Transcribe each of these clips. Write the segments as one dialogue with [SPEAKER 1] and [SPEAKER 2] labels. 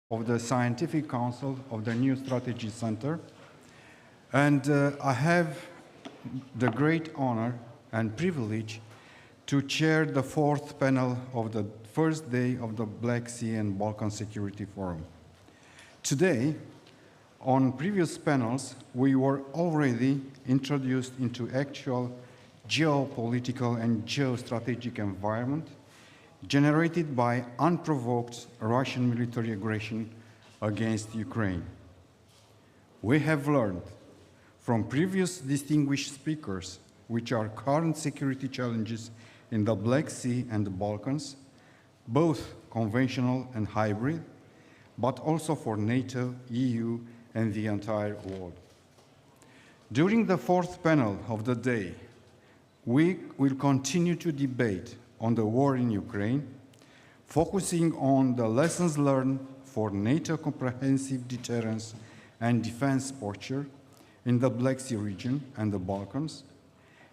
[SPEAKER 1] of the Scientific Council of the New Strategy Center. And I have the great honor and privilege to chair the fourth panel of the first day of the Black Sea and Balkan Security Forum. Today, on previous panels, we were already introduced into actual geopolitical and geostrategic environment generated by unprovoked Russian military aggression against Ukraine. We have learned from previous distinguished speakers which are current security challenges in the Black Sea and the Balkans, both conventional and hybrid, but also for NATO, EU, and the entire world. During the fourth panel of the day, we will continue to debate on the war in Ukraine, focusing on the lessons learned for NATO comprehensive deterrence and defense posture in the Black Sea region and the Balkans,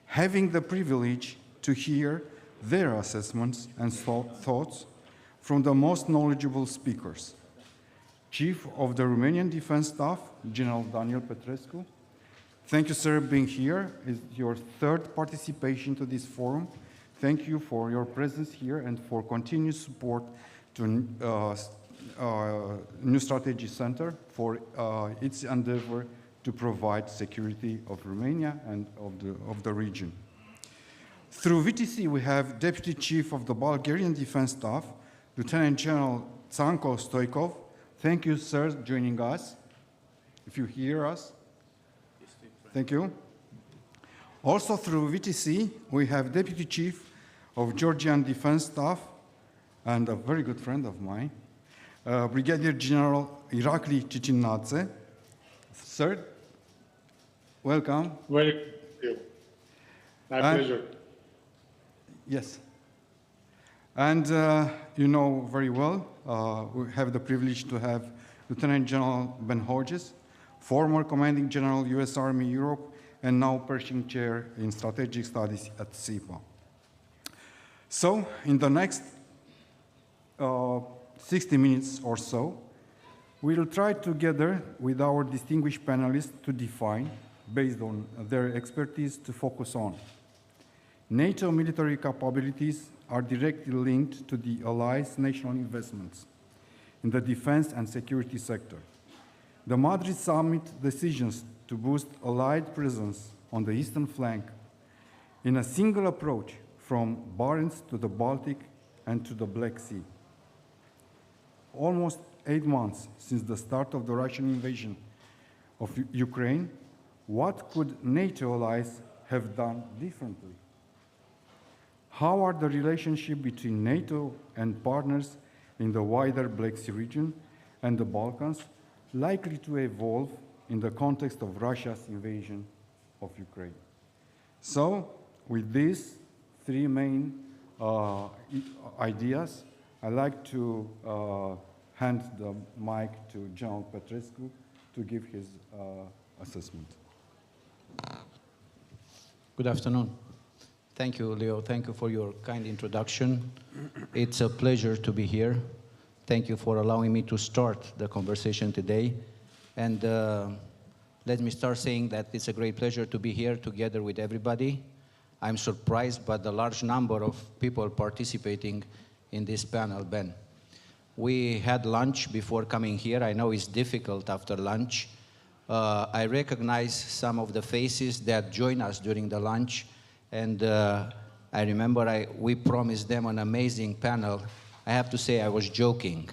[SPEAKER 1] having the privilege to hear their assessments and thoughts from the most knowledgeable speakers. Chief of the Romanian Defense Staff, General Daniel Petrescu. Thank you, sir, being here. It's your third participation to this forum. Thank you for your presence here and for continued support to New Strategy Center for its endeavor to provide security of Romania and of the region. Through VTC, we have Deputy Chief of the Bulgarian Defense Staff, Lieutenant General Tsanko STOYKOV. Thank you, sir, joining us. If you hear us, thank you. Also through VTC, we have Deputy Chief of Georgian Defense Staff and a very good friend of mine, Brigadier General Irakli Cicinadze. Sir, welcome.
[SPEAKER 2] Welcome. My pleasure.
[SPEAKER 1] Yes. And you know very well, we have the privilege to have Lieutenant General Ben Hodges, former Commanding General, U.S. Army Europe, and now Pershing Chair in Strategic Studies at CIPA. So, in the next 60 minutes or so, we will try together with our distinguished panelists to define, based on their expertise, to focus on NATO military capabilities are directly linked to the Allies' national investments in the defense and security sector. The Madrid Summit decisions to boost Allied presence on the eastern flank in a single approach from Barents to the Baltic and to the Black Sea. Almost 8 months since the start of the Russian invasion of Ukraine, what could NATO allies have done differently? How are the relationship between NATO and partners in the wider Black Sea region and the Balkans likely to evolve in the context of Russia's invasion of Ukraine? So, with these three main ideas, I'd like to hand the mic to General Petrescu to give his assessment.
[SPEAKER 3] Good afternoon. Thank you, Leo. Thank you for your kind introduction. It's a pleasure to be here. Thank you for allowing me to start the conversation today. And let me start saying that it's a great pleasure to be here together with everybody. I'm surprised by the large number of people participating in this panel, Ben. We had lunch before coming here. I know it's difficult after lunch. I recognize some of the faces that joined us during the lunch. And I remember we promised them an amazing panel. I have to say I was joking.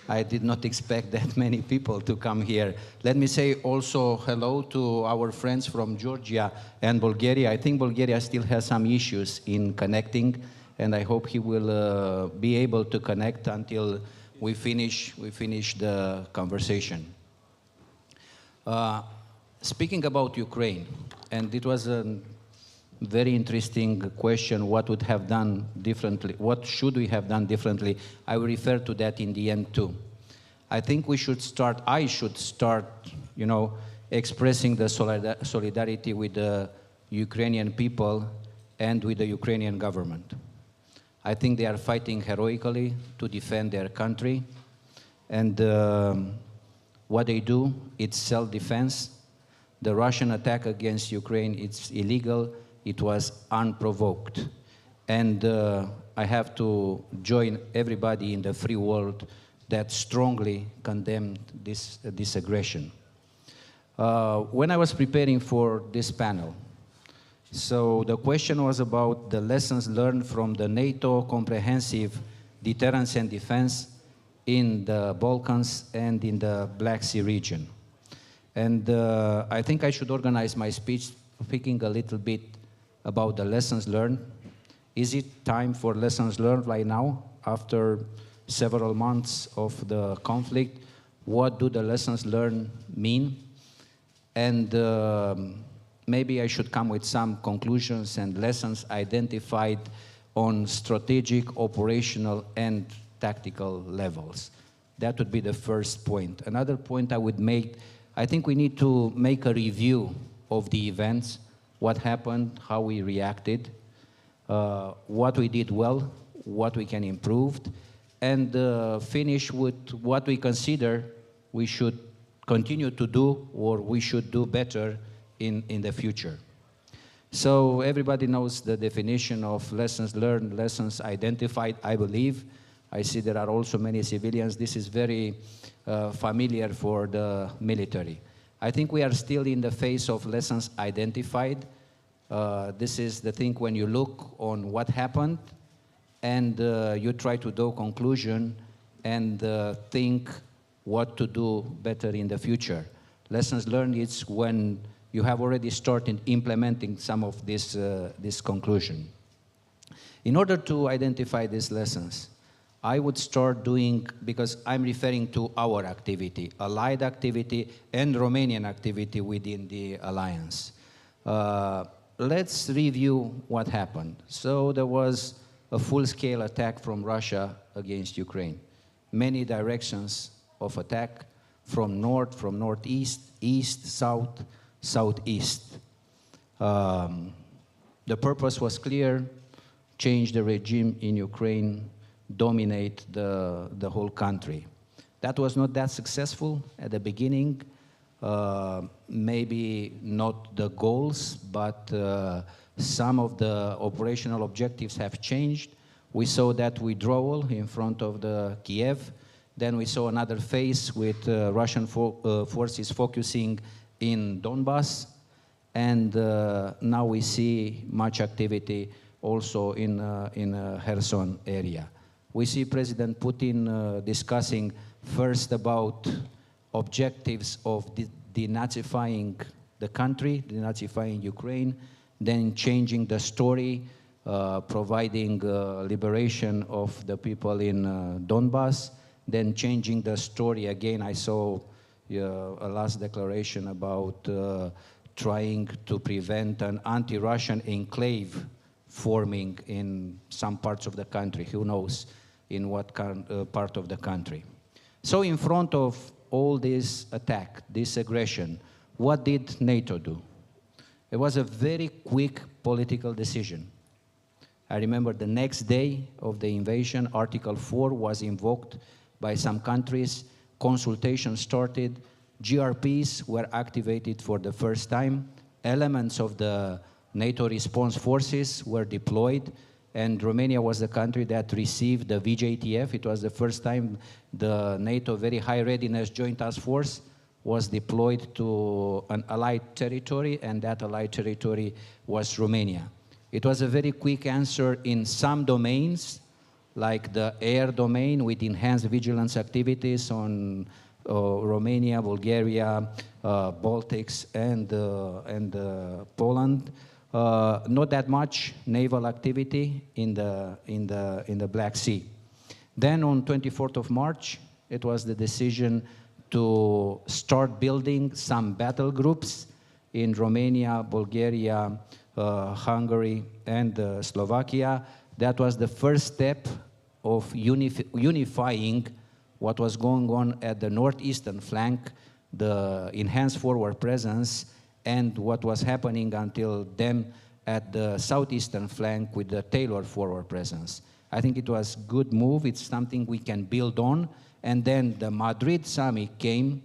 [SPEAKER 3] I did not expect that many people to come here. Let me say also hello to our friends from Georgia and Bulgaria. I think Bulgaria still has some issues in connecting, and I hope he will be able to connect until we finish the conversation. Speaking about Ukraine, and it was a very interesting question, what would have done differently, what should we have done differently? I will refer to that in the end too. I think I should start, you know, expressing the solidarity with the Ukrainian people and with the Ukrainian government. I think they are fighting heroically to defend their country, And what they do, it's self-defense. The Russian attack against Ukraine, it's illegal. It was unprovoked. And I have to join everybody in the free world that strongly condemned this aggression. When I was preparing for this panel, so the question was about the lessons learned from the NATO comprehensive deterrence and defense in the Balkans and in the Black Sea region. And I think I should organize my speech speaking a little bit about the lessons learned. Is it time for lessons learned right now, after several months of the conflict? What do the lessons learned mean? And maybe I should come with some conclusions and lessons identified on strategic, operational, and tactical levels. That would be the first point. Another point I would make, I think we need to make a review of the events, what happened, how we reacted, what we did well, what we can improve, and finish with what we consider we should continue to do or we should do better in the future. So everybody knows the definition of lessons learned, lessons identified, I believe. I see there are also many civilians. This is very familiar for the military. I think we are still in the phase of lessons identified. This is the thing when you look on what happened and you try to do a conclusion and think what to do better in the future. Lessons learned is when you have already started implementing some of this conclusion. In order to identify these lessons, I would start doing, because I'm referring to our activity, allied activity and Romanian activity within the alliance. Let's review what happened. So there was a full-scale attack from Russia against Ukraine. Many directions of attack, from north, from northeast, east, south, southeast. The purpose was clear: change the regime in Ukraine, dominate the whole country. That was not that successful at the beginning. Maybe not the goals, but some of the operational objectives have changed. We saw that withdrawal in front of the Kiev. Then we saw another phase with Russian forces focusing in Donbass. And now we see much activity also in Kherson area. We see President Putin discussing first about objectives of denazifying the country, denazifying Ukraine, then changing the story, providing liberation of the people in Donbass, then changing the story again. I saw a last declaration about trying to prevent an anti-Russian enclave forming in some parts of the country. Who knows in what part of the country. So in front of all this attack, this aggression, what did NATO do? It was a very quick political decision. I remember the next day of the invasion, Article 4 was invoked by some countries, consultation started, GRPs were activated for the first time, elements of the NATO response forces were deployed, and Romania was the country that received the VJTF. It was the first time the NATO Very High Readiness Joint Task Force was deployed to an allied territory, and that allied territory was Romania. It was a very quick answer in some domains, like the air domain with enhanced vigilance activities on Romania, Bulgaria, Baltics, and Poland. Not that much naval activity in the Black Sea. Then on 24th of March, it was the decision to start building some battle groups in Romania, Bulgaria, Hungary, and Slovakia. That was the first step of unifying what was going on at the northeastern flank, the enhanced forward presence, and what was happening until then at the southeastern flank with the tailored forward presence. I think it was a good move. It's something we can build on, and then the Madrid summit came.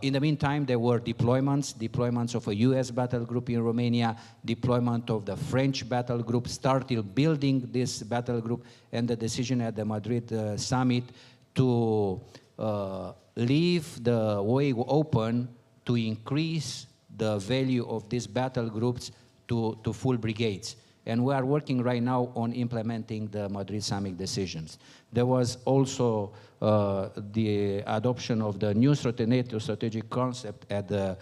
[SPEAKER 3] In the meantime, there were deployments of a US battle group in Romania, deployment of the French battle group, started building this battle group, and the decision at the Madrid summit to leave the way open to increase the value of these battle groups to full brigades. And we are working right now on implementing the Madrid summit decisions. There was also the adoption of the new NATO strategic concept at the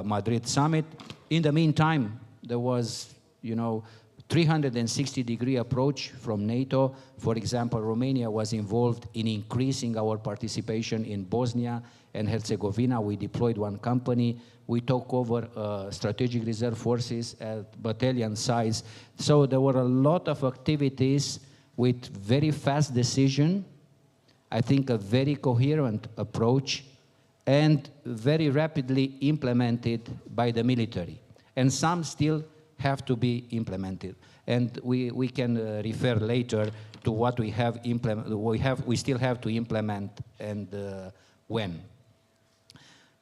[SPEAKER 3] Madrid summit. In the meantime, there was, 360-degree approach from NATO. For example, Romania was involved in increasing our participation in Bosnia and Herzegovina. We deployed one company. We took over strategic reserve forces at battalion size. So there were a lot of activities with very fast decision, I think a very coherent approach, and very rapidly implemented by the military. And some still have to be implemented. And we can refer later to what we have we still have to implement and when.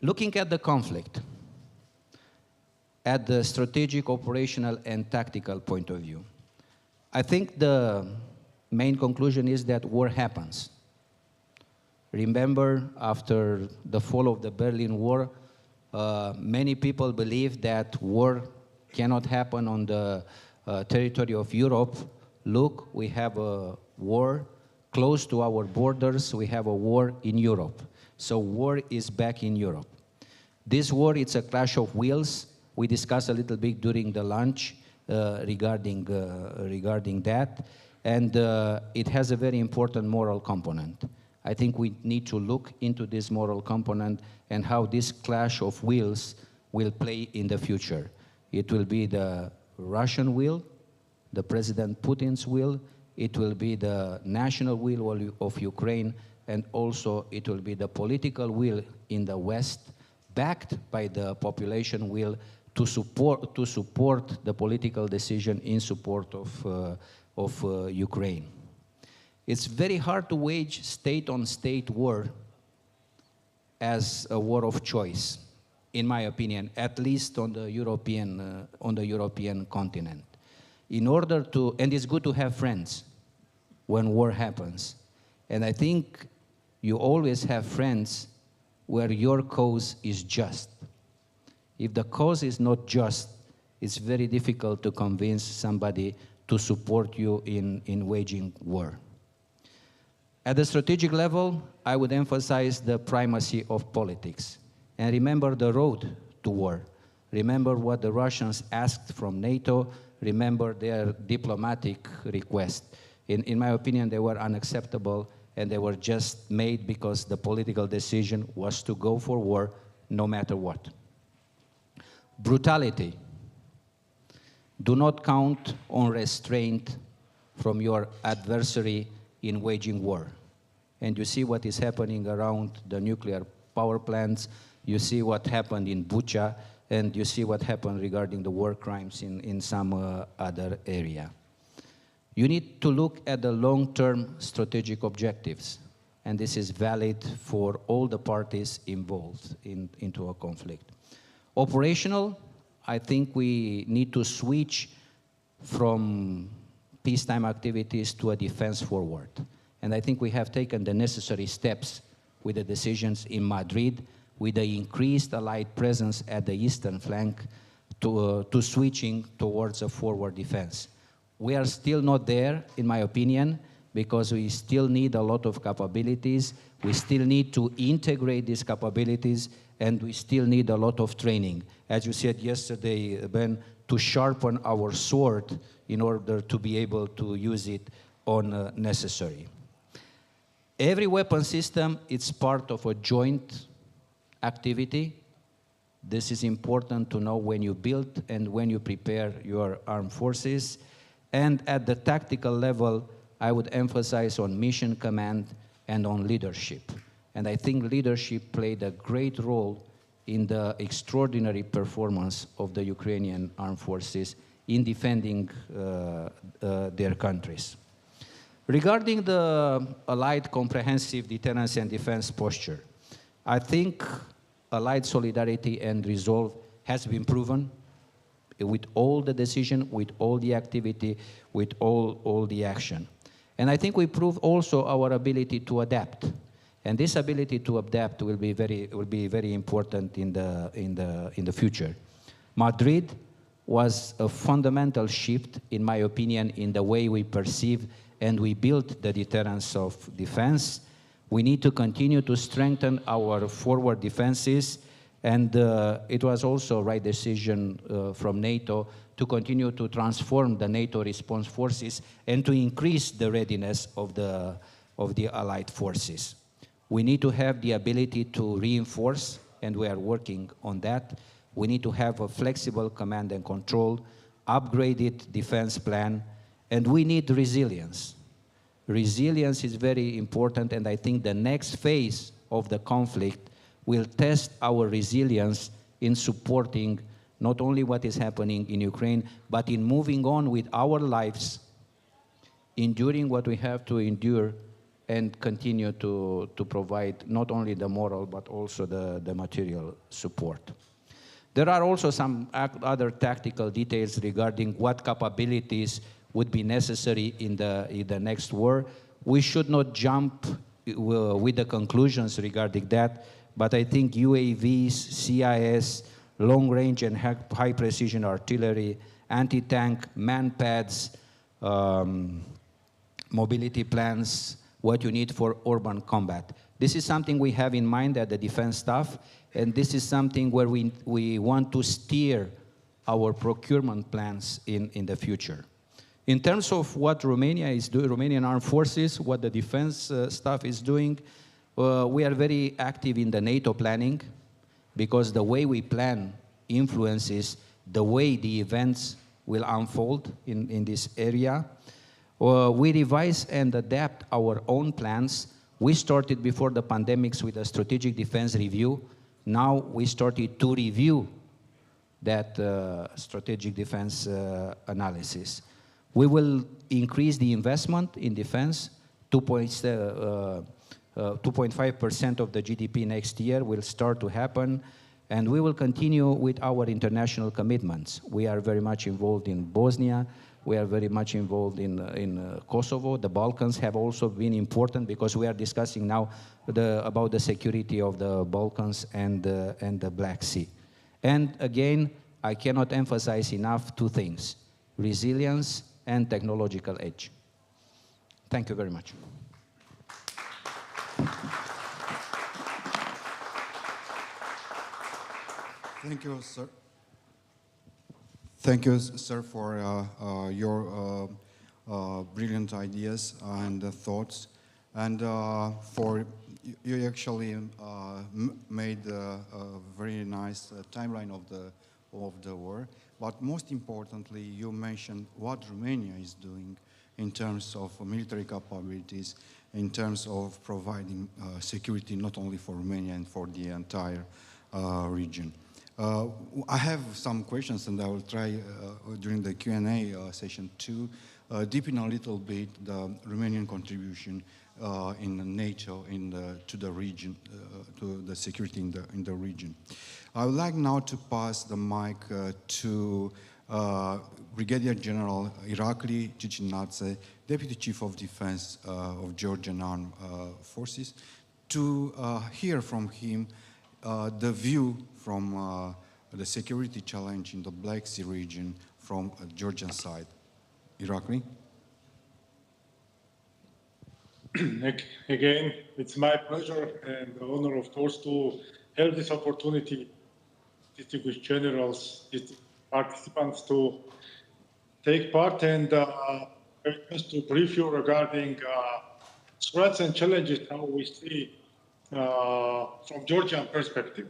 [SPEAKER 3] Looking at the conflict, at the strategic, operational, and tactical point of view, I think the main conclusion is that war happens. Remember, after the fall of the Berlin Wall, many people believe that war cannot happen on the territory of Europe. Look, we have a war close to our borders. We have a war in Europe. So war is back in Europe. This war, it's a clash of wills. We discussed a little bit during the lunch regarding that. And it has a very important moral component. I think we need to look into this moral component and how this clash of wills will play in the future. It will be the Russian will, the President Putin's will, it will be the national will of Ukraine, and also it will be the political will in the West, backed by the population will to support the political decision in support of Ukraine. It's very hard to wage state-on-state war as a war of choice, in my opinion, at least on the European continent. In order to, and it's good to have friends when war happens. And I think you always have friends where your cause is just. If the cause is not just, it's very difficult to convince somebody to support you in waging war. At the strategic level, I would emphasize the primacy of politics. And remember the road to war. Remember what the Russians asked from NATO. Remember their diplomatic request. In my opinion, they were unacceptable, and they were just made because the political decision was to go for war no matter what. Brutality. Do not count on restraint from your adversary in waging war. And you see what is happening around the nuclear power plants. You see what happened in Bucha, and you see what happened regarding the war crimes in some other area. You need to look at the long-term strategic objectives, and this is valid for all the parties involved into a conflict. Operational, I think we need to switch from peacetime activities to a defense forward. And I think we have taken the necessary steps with the decisions in Madrid, with the increased Allied presence at the eastern flank, to switching towards a forward defense. We are still not there, in my opinion, because we still need a lot of capabilities. We still need to integrate these capabilities, and we still need a lot of training. As you said yesterday, Ben, to sharpen our sword in order to be able to use it on necessary. Every weapon system is part of a joint activity. This is important to know when you build and when you prepare your armed forces. And at the tactical level, I would emphasize on mission command and on leadership. And I think leadership played a great role in the extraordinary performance of the Ukrainian armed forces in defending their countries. Regarding the Allied Comprehensive Deterrence and Defense posture, I think Allied solidarity and resolve has been proven with all the decision, with all the activity, with all the action. And I think we prove also our ability to adapt. And this ability to adapt will be very important in the future. Madrid was a fundamental shift, in my opinion, in the way we perceive and we build the deterrence of defense. We need to continue to strengthen our forward defenses, and it was also a right decision from NATO to continue to transform the NATO response forces and to increase the readiness of the Allied forces. We need to have the ability to reinforce, and we are working on that. We need to have a flexible command and control, upgraded defense plan, and we need resilience. Resilience is very important, and I think the next phase of the conflict will test our resilience in supporting not only what is happening in Ukraine, but in moving on with our lives, enduring what we have to endure, and continue to provide not only the moral, but also the material support. There are also some other tactical details regarding what capabilities would be necessary in the next war. We should not jump with the conclusions regarding that, but I think UAVs, CIS, long-range and high-precision artillery, anti-tank, man-pads, mobility plans, what you need for urban combat. This is something we have in mind at the defense staff, and this is something where we want to steer our procurement plans in the future. In terms of what Romania is doing, Romanian Armed Forces, what the defense staff is doing, we are very active in the NATO planning, because the way we plan influences the way the events will unfold in this area. We revise and adapt our own plans. We started before the pandemics with a strategic defense review. Now we started to review that strategic defense analysis. We will increase the investment in defense. 2.5% of the GDP next year will start to happen, and we will continue with our international commitments. We are very much involved in Bosnia. We are very much involved in Kosovo. The Balkans have also been important, because we are discussing now about the security of the Balkans and the Black Sea. And again, I cannot emphasize enough two things: resilience and technological edge. Thank you very much.
[SPEAKER 1] Thank you, sir. Thank you, sir, for your brilliant ideas and thoughts, and for you actually made a very nice timeline of the war. But most importantly, you mentioned what Romania is doing in terms of military capabilities, in terms of providing security not only for Romania and for the entire region. I have some questions, and I will try during the Q&A session to deepen a little bit the Romanian contribution in NATO to the region, to the security in the region. I would like now to pass the mic to Brigadier General Irakli Cicinadze, Deputy Chief of Defense of Georgian Armed Forces, to hear from him the view from the security challenge in the Black Sea region from a Georgian side. Irakli?
[SPEAKER 2] Again, it's my pleasure and honor, of course, to have this opportunity, distinguished generals, distinguished participants, to take part and just to brief you regarding threats and challenges, how we see from Georgian perspective.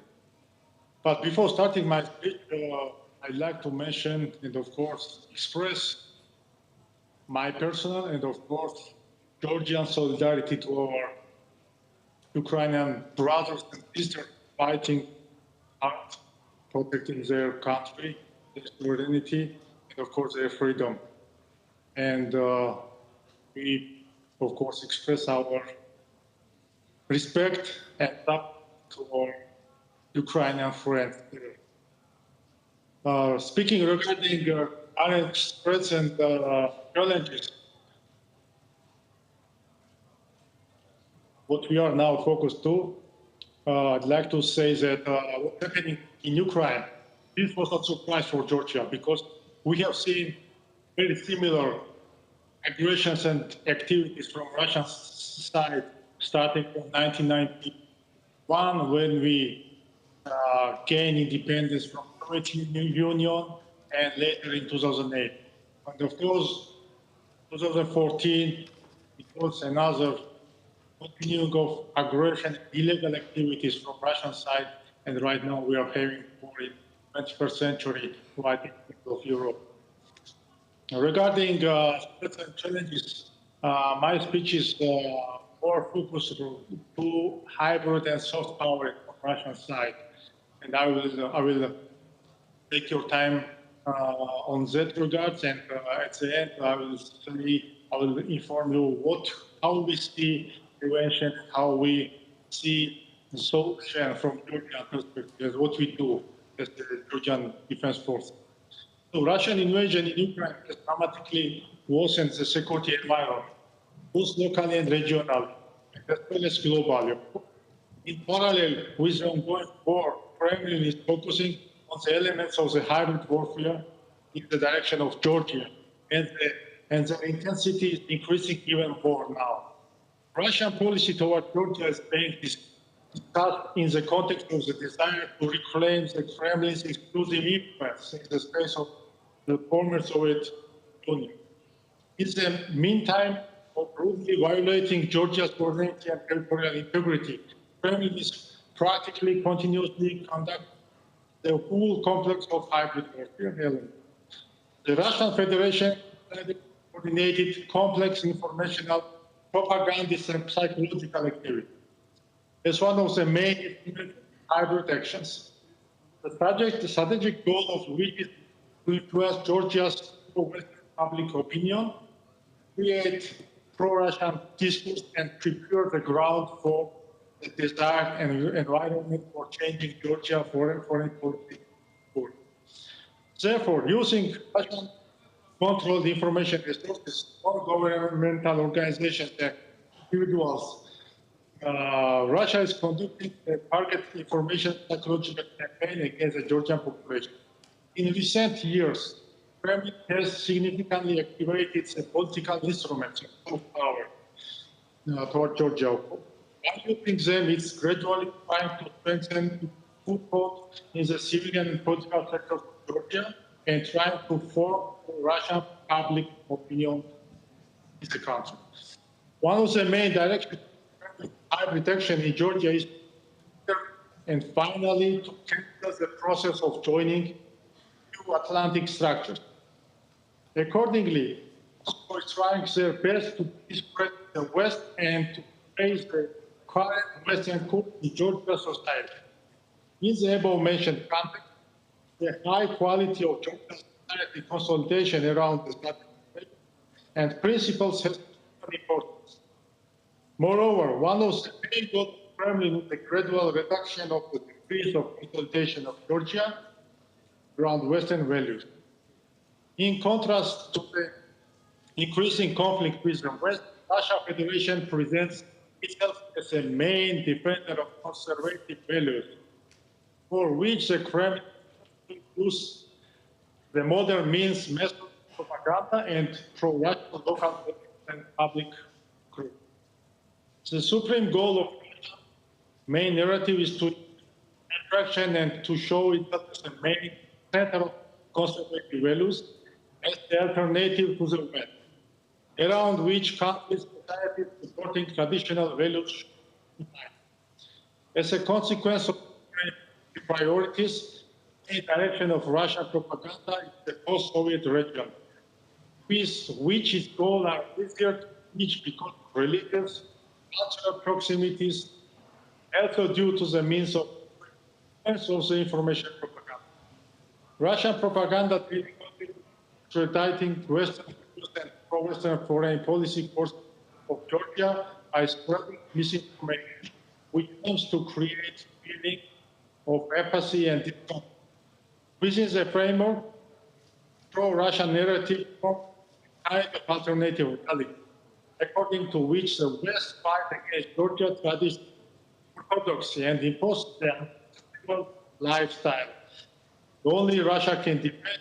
[SPEAKER 2] But before starting my speech, I'd like to mention and, of course, express my personal and, of course, Georgian solidarity to our Ukrainian brothers and sisters fighting hard, protecting their country, their sovereignty, and, of course, their freedom. And we of course, express our respect and support to our Ukrainian friends. Speaking regarding current threats and challenges, what we are now focused to, I'd like to say that what's happening in Ukraine, this was not a surprise for Georgia because we have seen very similar aggressions and activities from Russian side starting from 1991 when we gained independence from the Soviet Union and later in 2008. And of course, 2014, it was another continuing of aggression and illegal activities from Russian side, and right now we are having war in 21st century right in the middle of Europe. Regarding threats and challenges, my speech is more focused to hybrid and soft power on Russian side, and I will take your time on that regards, and at the end I will inform you how we see prevention, how we see the solution from Georgian perspective, what we do as the Georgian Defense Force. So Russian invasion in Ukraine has dramatically worsened the security environment, both locally and regionally, as well as globally. In parallel with the ongoing war, Kremlin is focusing on the elements of the hybrid warfare in the direction of Georgia, and the intensity is increasing even more now. Russian policy toward Georgia is being discussed in the context of the desire to reclaim the Kremlin's exclusive influence in the space of the former Soviet Union. In the meantime, of brutally violating Georgia's sovereignty and territorial integrity, Kremlin is practically continuously conducting the whole complex of hybrid warfare elements. The Russian Federation coordinated complex informational, propagandist and psychological activity as one of the main hybrid actions. The strategic goal of which is to influence Georgia's Western public opinion, create pro-Russian discourse, and prepare the ground for the desired environment for changing Georgia foreign policy. Therefore, using Russian-controlled information resources, non-governmental organizations and individuals, Russia is conducting a targeted information psychological campaign against the Georgian population. In recent years, Kremlin has significantly activated the political instruments of power toward Georgia. By using them, it's gradually trying to strengthen foothold in the civilian and political sector of Georgia and trying to form Russian public opinion in the country. One of the main directions of hybrid action in Georgia is and finally to cancel the process of joining new Atlantic structures. Accordingly, Moscow is trying their best to discredit the West and to face the current Western coup in Georgia society. In the above-mentioned context, the high quality of Georgian society consolidation around the status and principles has importance. Moreover, one of the main goals of the Kremlin is the gradual reduction of the degrees of consolidation of Georgia around Western values. In contrast to the increasing conflict with the West, Russia Federation presents itself as a main defender of conservative values, for which the Kremlin uses the modern means, method of propaganda and pro-Russian local and public group. The supreme goal of Russia's main narrative is to attraction and to show itself as the main center of conservative values as the alternative to the West, around which countries' societies supporting traditional values. As a consequence of priorities, the direction of Russian propaganda in the post-Soviet region, with which its goals are easier to reach because of religious, cultural proximities, also due to the means of the information propaganda. Russian propaganda creating Western and pro-Western foreign policy course of Georgia by spreading misinformation, which aims to create a feeling of apathy and discomfort. Within the framework, pro-Russian narrative forms a kind of alternative reality, according to which the West fight against Georgia's traditional orthodoxy and imposes their unsustainable lifestyle. Only Russia can defend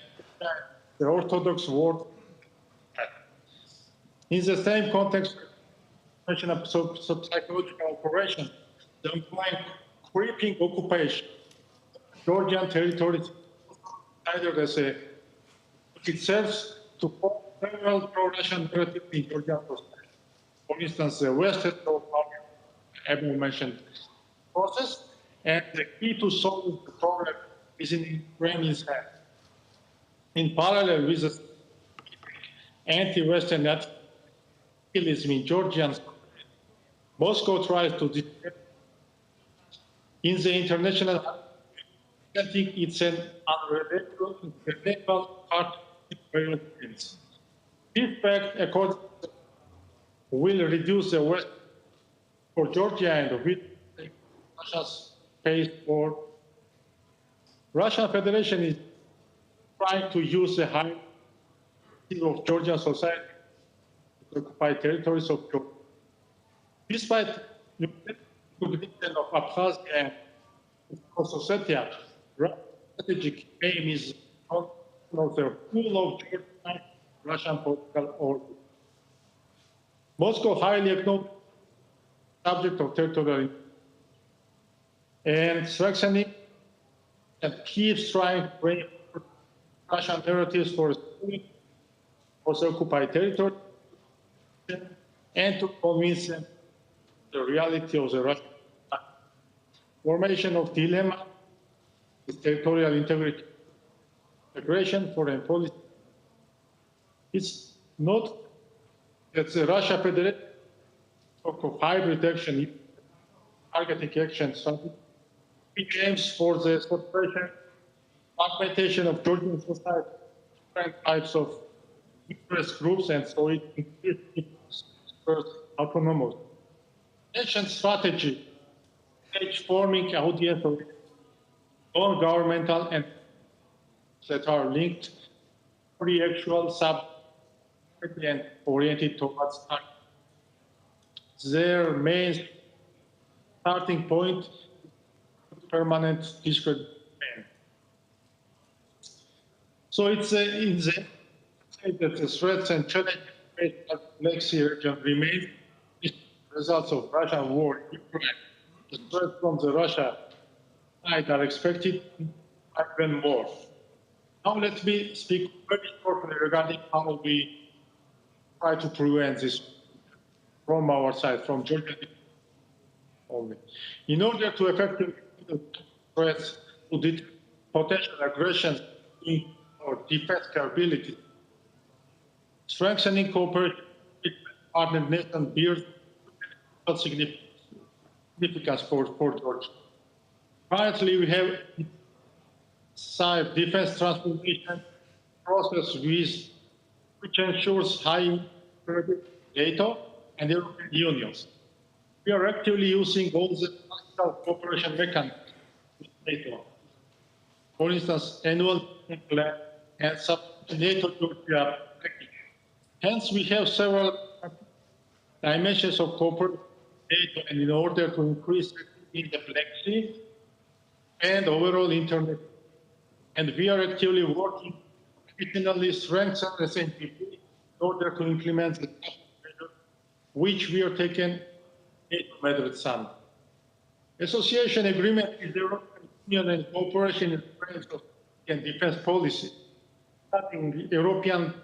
[SPEAKER 2] the Orthodox world. In the same context, of psychological operation, the ongoing creeping occupation of Georgian territories considered as a it serves to form several pro-Russian narratives in Georgian society. For instance, the Western power, Abel mentioned, process, and the key to solving the problem is in Kremlin's hands. In parallel with the anti-Western nationalism in Georgian society, Moscow tries to defend in the international think it's an unreliable part of developments. This fact, according to will reduce the West for Georgia and will take Russia's space for Russian Federation is trying to use the high of Georgian society to occupy territories of Georgia. Despite the recognition of Abkhazia and Ossetia, Russia's strategic aim is on the whole of Georgia, Russian political order. Moscow highly acknowledges the subject of territorial and strengthening and keeps trying to bring Russian narratives for also occupied territory and to convince them the reality of the Russian formation of dilemma is territorial integrity, integration, foreign policy. It's not that the Russia Federation of hybrid action, targeting action, which aims for the separation, fragmentation of Georgian society, different types of interest groups, and so it increases first autonomous. Nation strategy, forming audience of non-governmental and that are linked, pre-actual, sub and oriented towards their main starting point is permanent discredit. So it's in the that the threats and challenges faced by the Black Sea region remain results of Russian war in Ukraine. The threats from the Russia side are expected even more. Now let me speak very shortly regarding how we try to prevent this from our side, from Georgia only. In order to effectively threats to the potential aggressions in our defense capability, strengthening cooperation with partner nations bears significance for Georgia. Currently, we have cyber defense transformation process which ensures high NATO and European unions. We are actively using all the national cooperation mechanisms with NATO. For instance, annual plan and sub NATO Georgia package. Hence, we have several dimensions of cooperation and in order to increase in the Black Sea and overall internet. And we are actively working to additionally strengthen the SNPP in order to implement the measures which we are taking in Madrid Summit. Association agreement is the European Union and cooperation in the framework of defense policy, starting the European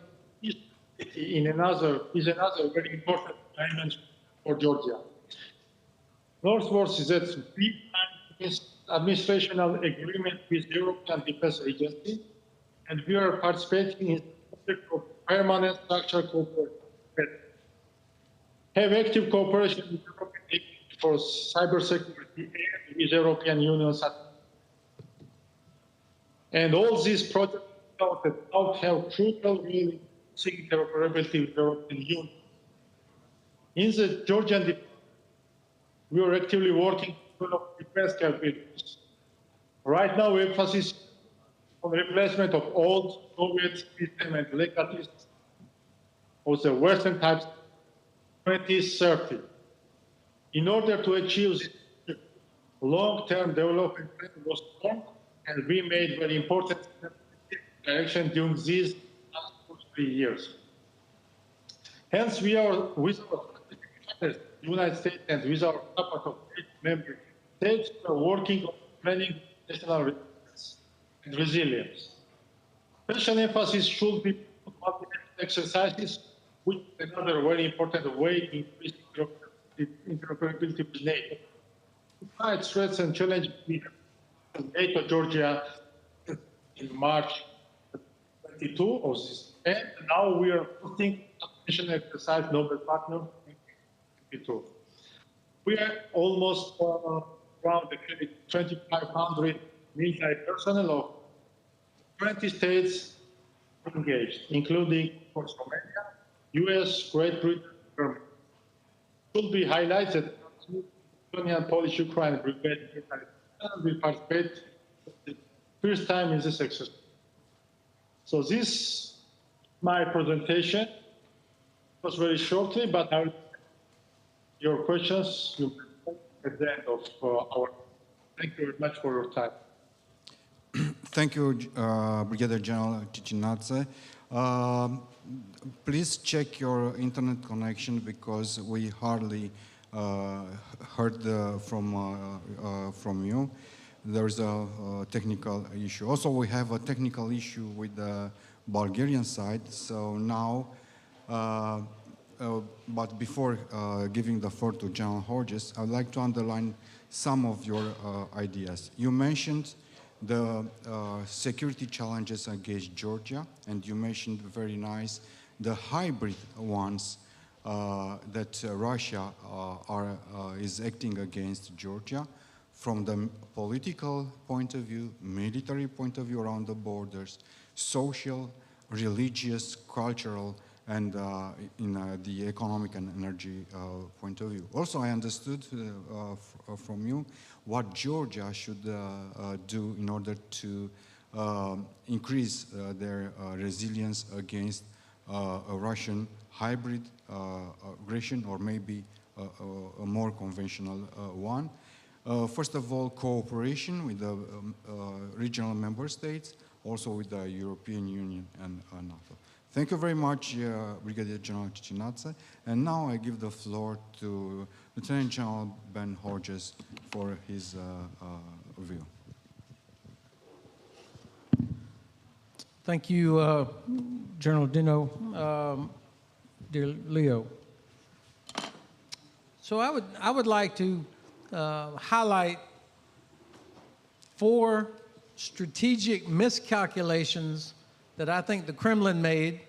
[SPEAKER 2] is another very important dimension for Georgia. Northwards is that we signed administrational agreement with the European Defense Agency, and we are participating in the permanent structural cooperation. Have active cooperation with the European Agency for cybersecurity and with European Union. And all these projects have crucial role in interoperability with the European Union. In the Georgian, we are actively working to develop defense capabilities. Right now, emphasis on replacement of old Soviet system and legacies of the Western types 2030. In order to achieve this long-term development plan was strong, and we made very important direction during these last 3 years. Hence, we are with our partners, the United States, and with our support of member states, we are working on planning national resilience and resilience. Special emphasis should be put on exercises, which is another very important way to increase interoperability with NATO. Despite threats and challenges, we have NATO Georgia in March 22 of this, and now we are putting mission exercise Nobel partner in 22. We are almost around 2,500 military personnel of 20 states engaged, including, of course, Romania, US, Great Britain, Germany. It should be highlighted that Estonian, Polish, Ukraine brigade will participate for the first time in this exercise. So this my presentation. It was very shortly, but I will your questions at the end of our. Thank you very much for your time.
[SPEAKER 1] Thank you, Brigadier General Cicinadze. Please check your internet connection because we hardly heard from you. There's a technical issue. Also, we have a technical issue with the Bulgarian side. So now, but before giving the floor to General Hodges, I'd like to underline some of your ideas. You mentioned the security challenges against Georgia, and you mentioned very nice the hybrid ones that Russia is acting against Georgia from the political point of view, military point of view around the borders, social, religious, cultural, and in the economic and energy point of view. Also, I understood from you what Georgia should do in order to increase their resilience against a Russian hybrid aggression, or maybe a more conventional one. First of all, cooperation with the regional member states, also with the European Union and NATO. Thank you very much, Brigadier General Cicinadze. And now I give the floor to Lieutenant General Ben Hodges for his view.
[SPEAKER 4] Thank you, General Dinu, dear Leo. So I would like to highlight 4 strategic miscalculations that I think the Kremlin made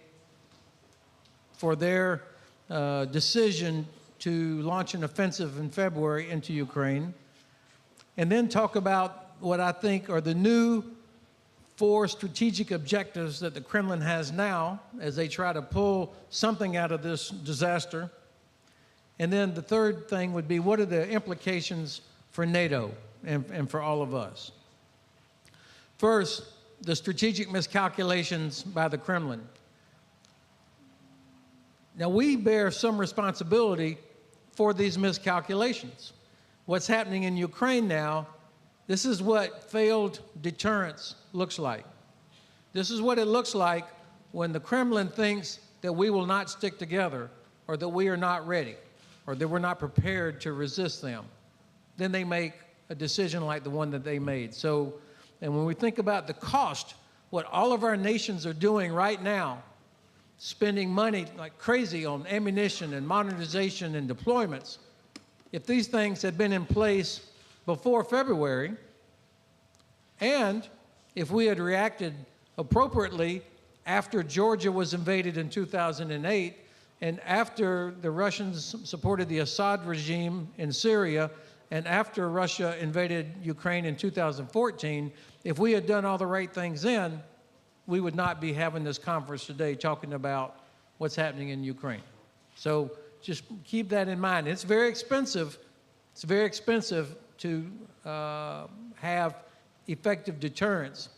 [SPEAKER 4] for their decision to launch an offensive in February into Ukraine, and then talk about what I think are the new 4 strategic objectives that the Kremlin has now as they try to pull something out of this disaster. And then the third thing would be, what are the implications for NATO and for all of us? First, the strategic miscalculations by the Kremlin. Now, we bear some responsibility for these miscalculations. What's happening in Ukraine now, this is what failed deterrence looks like. This is what it looks like when the Kremlin thinks that we will not stick together, or that we are not ready, or that we're not prepared to resist them. Then they make a decision like the one that they made. So, and when we think about the cost, what all of our nations are doing right now, spending money like crazy on ammunition and modernization and deployments, if these things had been in place before February, and if we had reacted appropriately after Georgia was invaded in 2008, and after the Russians supported the Assad regime in Syria, and after Russia invaded Ukraine in 2014, if we had done all the right things then, we would not be having this conference today talking about what's happening in Ukraine. So just keep that in mind. It's very expensive. It's very expensive to have effective deterrence,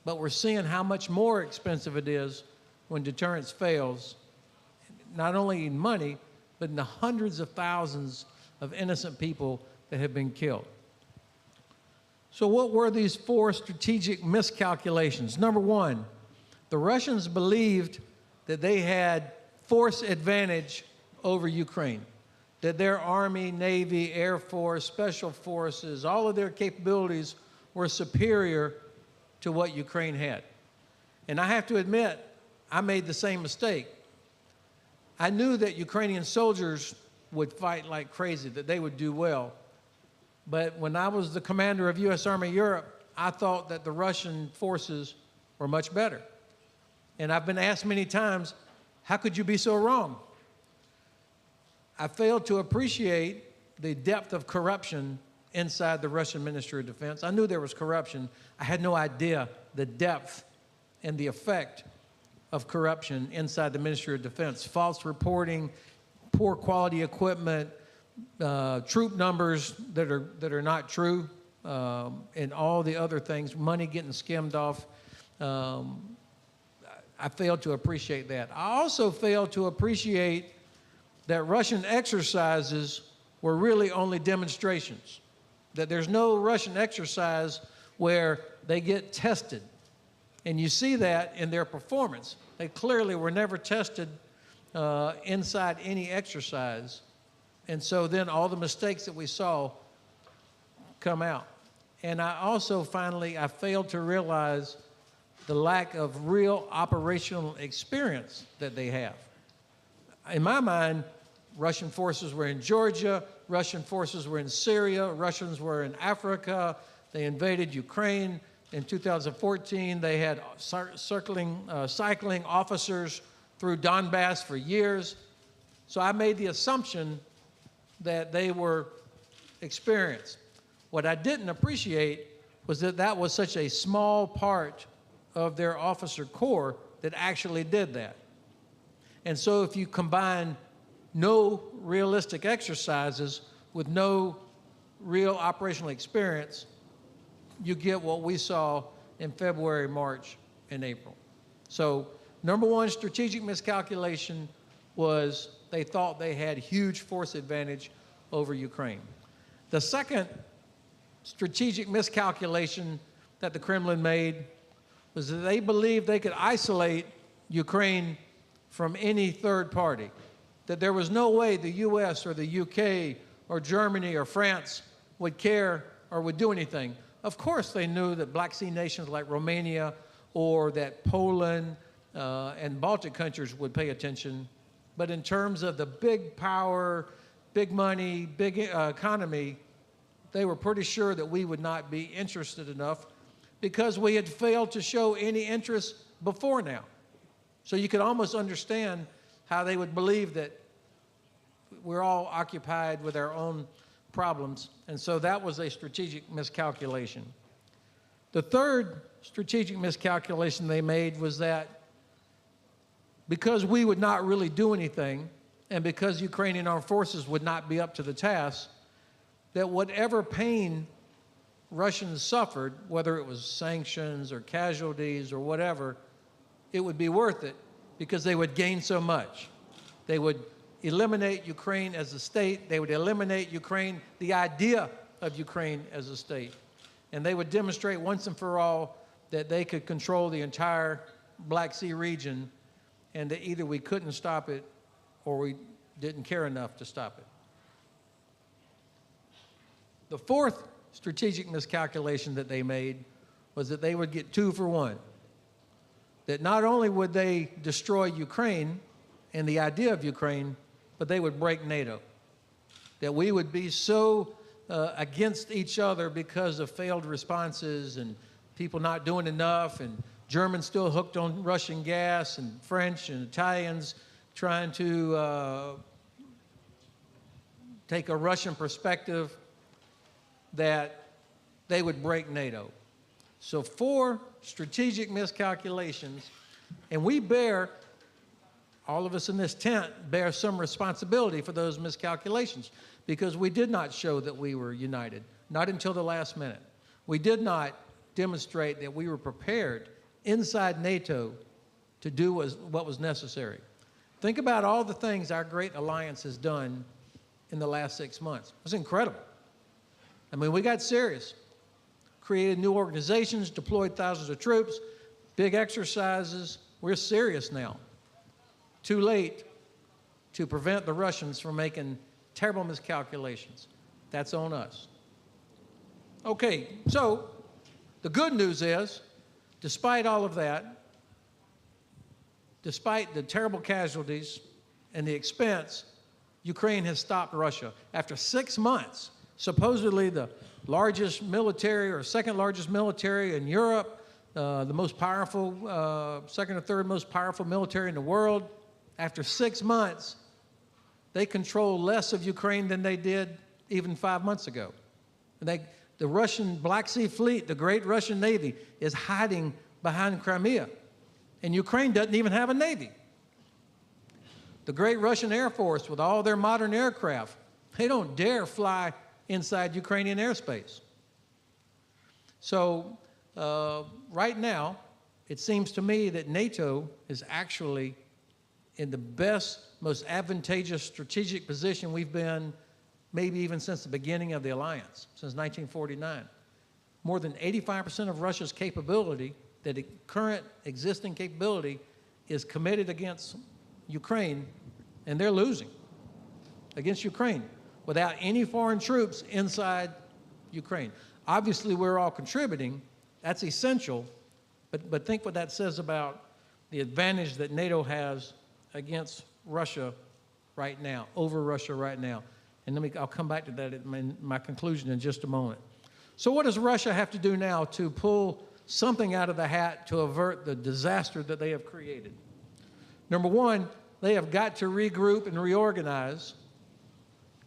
[SPEAKER 4] but we're seeing how much more expensive it is when deterrence fails, not only in money, but in the hundreds of thousands of innocent people that have been killed. So what were these 4 strategic miscalculations? Number one, the Russians believed that they had force advantage over Ukraine, that their Army, Navy, Air Force, Special Forces, all of their capabilities were superior to what Ukraine had. And I have to admit, I made the same mistake. I knew that Ukrainian soldiers would fight like crazy, that they would do well. But when I was the commander of U.S. Army Europe, I thought that the Russian forces were much better. And I've been asked many times, how could you be so wrong? I failed to appreciate the depth of corruption inside the Russian Ministry of Defense. I knew there was corruption. I had no idea the depth and the effect of corruption inside the Ministry of Defense. False reporting, poor quality equipment, troop numbers that are not true, and all the other things, money getting skimmed off. I failed to appreciate that. I also failed to appreciate that Russian exercises were really only demonstrations, that there's no Russian exercise where they get tested. And you see that in their performance. They clearly were never tested inside any exercise. And so then all the mistakes that we saw come out. And I also finally, I failed to realize the lack of real operational experience that they have. In my mind, Russian forces were in Georgia, Russian forces were in Syria, Russians were in Africa, they invaded Ukraine. In 2014, they had cycling officers through Donbass for years. So I made the assumption that they were experienced. What I didn't appreciate was that that was such a small part of their officer corps that actually did that. And so if you combine no realistic exercises with no real operational experience, you get what we saw in February, March, and April. So number one strategic miscalculation was they thought they had huge force advantage over Ukraine. The second strategic miscalculation that the Kremlin made was that they believed they could isolate Ukraine from any third party, that there was no way the US or the UK or Germany or France would care or would do anything. Of course they knew that Black Sea nations like Romania or that Poland and Baltic countries would pay attention, but in terms of the big power, big money, big economy, they were pretty sure that we would not be interested enough because we had failed to show any interest before now. So you could almost understand how they would believe that we're all occupied with our own problems. And so that was a strategic miscalculation. The third strategic miscalculation they made was that because we would not really do anything, and because Ukrainian armed forces would not be up to the task, that whatever pain Russians suffered, whether it was sanctions or casualties or whatever, it would be worth it because they would gain so much. They would eliminate Ukraine as a state. They would eliminate Ukraine, the idea of Ukraine as a state. And they would demonstrate once and for all that they could control the entire Black Sea region and that either we couldn't stop it or we didn't care enough to stop it. The fourth strategic miscalculation that they made was that they would get 2 for 1. That not only would they destroy Ukraine and the idea of Ukraine, but they would break NATO. That we would be so against each other because of failed responses and people not doing enough, and Germans still hooked on Russian gas, and French and Italians trying to take a Russian perspective, that they would break NATO. So 4 strategic miscalculations, and we bear all of us in this tent bear some responsibility for those miscalculations because we did not show that we were united, not until the last minute. We did not demonstrate that we were prepared inside NATO to do what was necessary. Think about all the things our great alliance has done in the last 6 months. It's incredible. I mean, we got serious, created new organizations, deployed thousands of troops, big exercises. We're serious now. Too late to prevent the Russians from making terrible miscalculations. That's on us. Okay, so the good news is, despite all of that, despite the terrible casualties and the expense, Ukraine has stopped Russia. After 6 months, supposedly the largest military or second largest military in Europe, the most powerful, second or third most powerful military in the world, after 6 months, they control less of Ukraine than they did even 5 months ago. The Russian Black Sea Fleet, the great Russian Navy, is hiding behind Crimea. And Ukraine doesn't even have a Navy. The great Russian Air Force, with all their modern aircraft, they don't dare fly inside Ukrainian airspace. So right now, it seems to me that NATO is actually in the best, most advantageous strategic position we've been maybe even since the beginning of the alliance, since 1949. More than 85% of Russia's capability, that current existing capability, is committed against Ukraine, and they're losing against Ukraine without any foreign troops inside Ukraine. Obviously, we're all contributing. That's essential, but think what that says about the advantage that NATO has against Russia right now, over Russia right now. And I'll come back to that in my conclusion in just a moment. So what does Russia have to do now to pull something out of the hat to avert the disaster that they have created? Number one, they have got to regroup and reorganize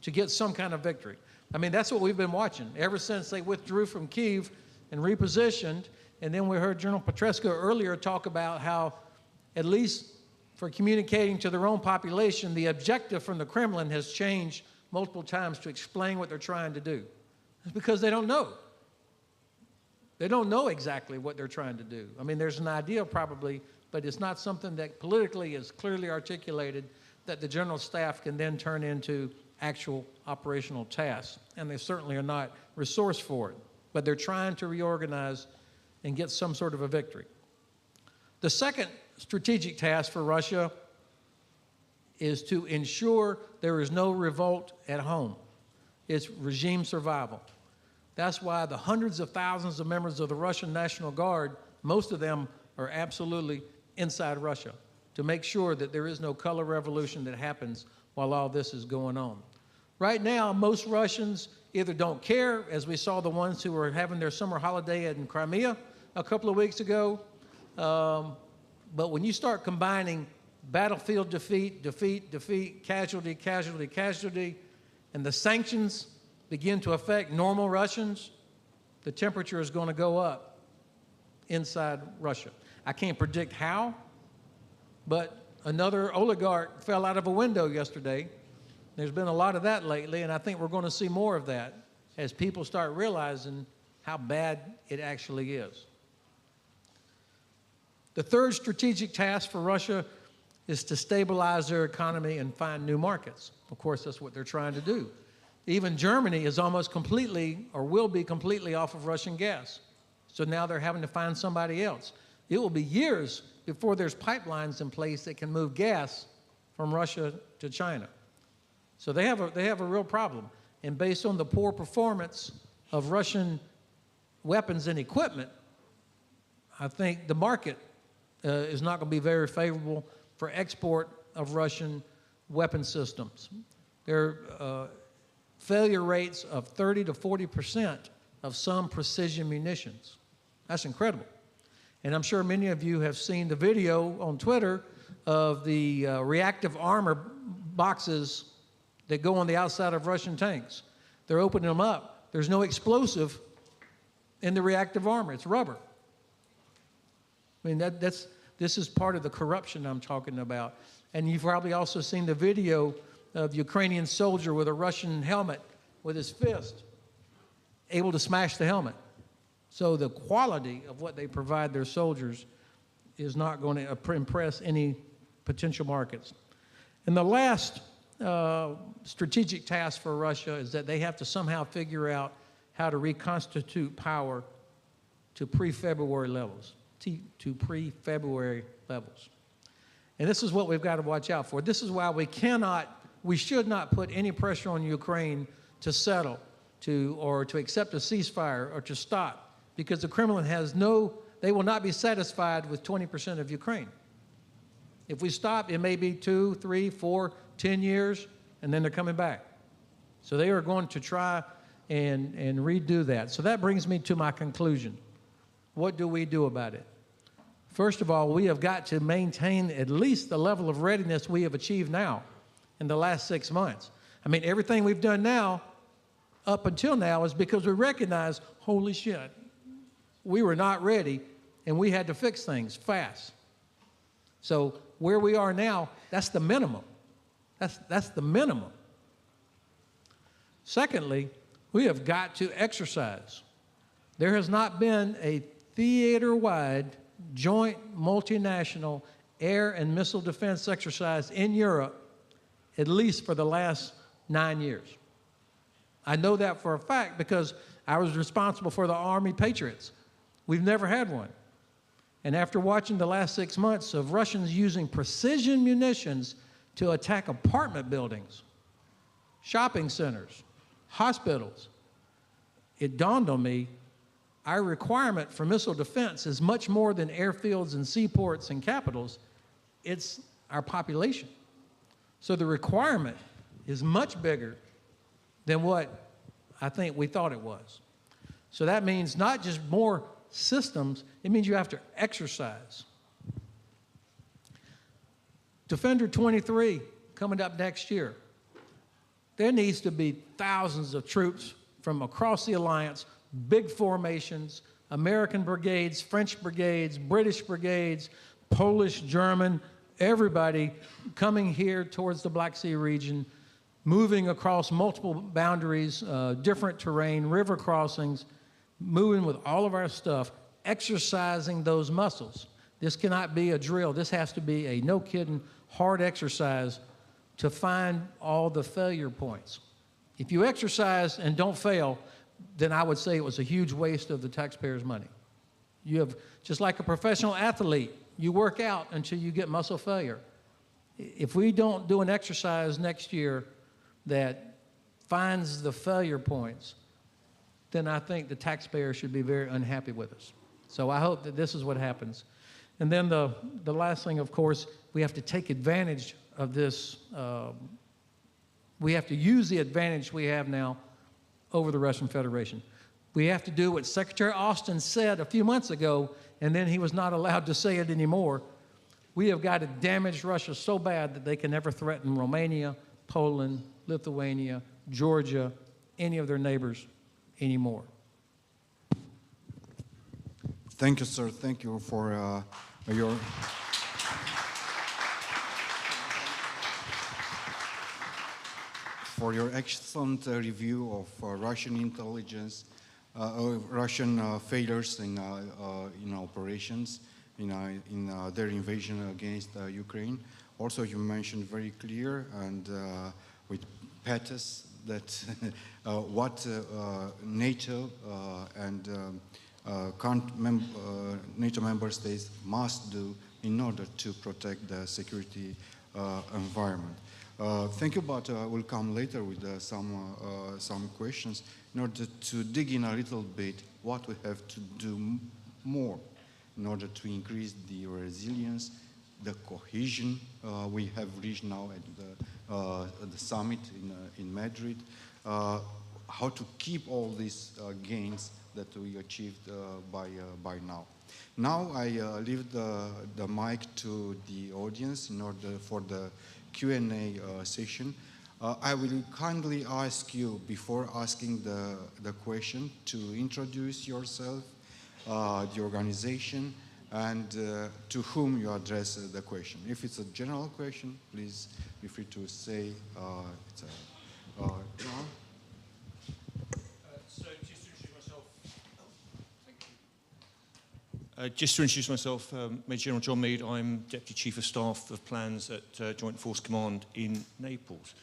[SPEAKER 4] to get some kind of victory. I mean, that's what we've been watching ever since they withdrew from Kyiv and repositioned. And then we heard General Petrescu earlier talk about how, at least for communicating to their own population, the objective from the Kremlin has changed multiple times to explain what they're trying to do. It's because they don't know. They don't know exactly what they're trying to do. I mean, there's an idea probably, but it's not something that politically is clearly articulated that the general staff can then turn into actual operational tasks. And they certainly are not resourced for it. But they're trying to reorganize and get some sort of a victory. The second strategic task for Russia is to ensure there is no revolt at home. It's regime survival. That's why the hundreds of thousands of members of the Russian National Guard, most of them are absolutely inside Russia, to make sure that there is no color revolution that happens while all this is going on. Right now, most Russians either don't care, as we saw the ones who were having their summer holiday in Crimea a couple of weeks ago, but when you start combining battlefield defeat, defeat, defeat, casualty, casualty, casualty, and the sanctions begin to affect normal Russians, the temperature is going to go up inside Russia. I can't predict how, but another oligarch fell out of a window yesterday. There's been a lot of that lately, and I think we're going to see more of that as people start realizing how bad it actually is. The third strategic task for Russia is to stabilize their economy and find new markets. Of course, that's what they're trying to do. Even Germany is almost completely, or will be completely, off of Russian gas. So now they're having to find somebody else. It will be years before there's pipelines in place that can move gas from Russia to China. So they have a real problem. And based on the poor performance of Russian weapons and equipment, I think the market is not going to be very favorable for export of Russian weapon systems. There are failure rates of 30 to 40% of some precision munitions. That's incredible. And I'm sure many of you have seen the video on Twitter of the reactive armor boxes that go on the outside of Russian tanks. They're opening them up. There's no explosive in the reactive armor. It's rubber. I mean, this is part of the corruption I'm talking about. And you've probably also seen the video of Ukrainian soldier with a Russian helmet with his fist, able to smash the helmet. So the quality of what they provide their soldiers is not going to impress any potential markets. And the last strategic task for Russia is that they have to somehow figure out how to reconstitute power to pre-February levels, And this is what we've got to watch out for. This is why we should not put any pressure on Ukraine to settle, or to accept a ceasefire, or to stop, because the Kremlin they will not be satisfied with 20% of Ukraine. If we stop, it may be 2, 3, 4, 10 years, and then they're coming back. So they are going to try and redo that. So that brings me to my conclusion. What do we do about it? First of all, we have got to maintain at least the level of readiness we have achieved now in the last 6 months. I mean, everything we've done now, up until now, is because we recognize, holy shit, we were not ready, and we had to fix things fast. So where we are now, that's the minimum. That's the minimum. Secondly, we have got to exercise. There has not been a theater-wide joint multinational air and missile defense exercise in Europe, at least for the last 9 years. I know that for a fact because I was responsible for the Army Patriots. We've never had one. And after watching the last 6 months of Russians using precision munitions to attack apartment buildings, shopping centers, hospitals, it dawned on me, our requirement for missile defense is much more than airfields and seaports and capitals. It's our population. So the requirement is much bigger than what I think we thought it was. So that means not just more systems, it means you have to exercise. Defender 23 coming up next year. There needs to be thousands of troops from across the alliance, big formations, American brigades, French brigades, British brigades, Polish, German, everybody coming here towards the Black Sea region, moving across multiple boundaries, different terrain, river crossings, moving with all of our stuff, exercising those muscles. This cannot be a drill. This has to be a no-kidding hard exercise to find all the failure points. If you exercise and don't fail, then I would say it was a huge waste of the taxpayers' money. You have, just like a professional athlete, you work out until you get muscle failure. If we don't do an exercise next year that finds the failure points, then I think the taxpayer should be very unhappy with us. So I hope that this is what happens. And then the last thing, of course, we have to take advantage of this. We have to use the advantage we have now over the Russian Federation. We have to do what Secretary Austin said a few months ago, and then he was not allowed to say it anymore. We have got to damage Russia so bad that they can never threaten Romania, Poland, Lithuania, Georgia, any of their neighbors anymore.
[SPEAKER 1] Thank you, sir. Thank you for your... for your excellent review of Russian intelligence, Russian failures in operations, in their invasion against Ukraine. Also, you mentioned very clear and with pathos that what NATO and NATO member states must do in order to protect the security environment. Thank you, but we'll come later with some questions in order to dig in a little bit what we have to do more in order to increase the resilience, the cohesion we have reached now at the summit in Madrid, how to keep all these gains that we achieved by now. Now I leave the mic to the audience in order for the Q&A session. I will kindly ask you, before asking the question, to introduce yourself, the organization, and to whom you address the question. If it's a general question, please be free to say it's a John.
[SPEAKER 5] So just to introduce myself, thank you. Just to introduce myself, Major General John Mead. I'm Deputy Chief of Staff of Plans at Joint Force Command in Naples.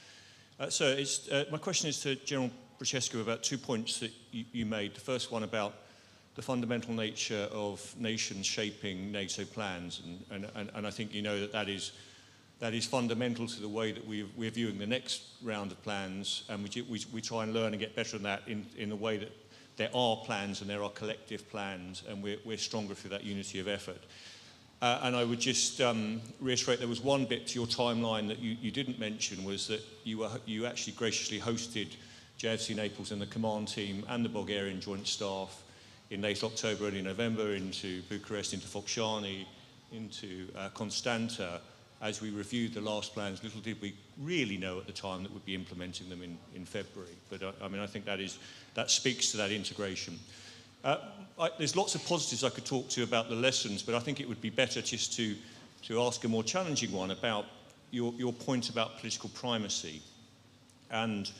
[SPEAKER 5] My question is to General PETRESCU about 2 points that you made. The first one about the fundamental nature of nations shaping NATO plans, and I think you know that is fundamental to the way that we're viewing the next round of plans, and we try and learn and get better at that in the way that there are plans and there are collective plans, and we're stronger through that unity of effort. And I would just reiterate there was one bit to your timeline that you didn't mention, was that you actually graciously hosted JFC Naples and the command team and the Bulgarian joint staff in late October, early November, into Bucharest, into Focșani, into Constanta, as we reviewed the last plans. Little did we really know at the time that we'd be implementing them in February. But I mean, I think that speaks to that integration. There's lots of positives I could talk to you about the lessons, but I think it would be better just to ask a more challenging one about your point about political primacy, and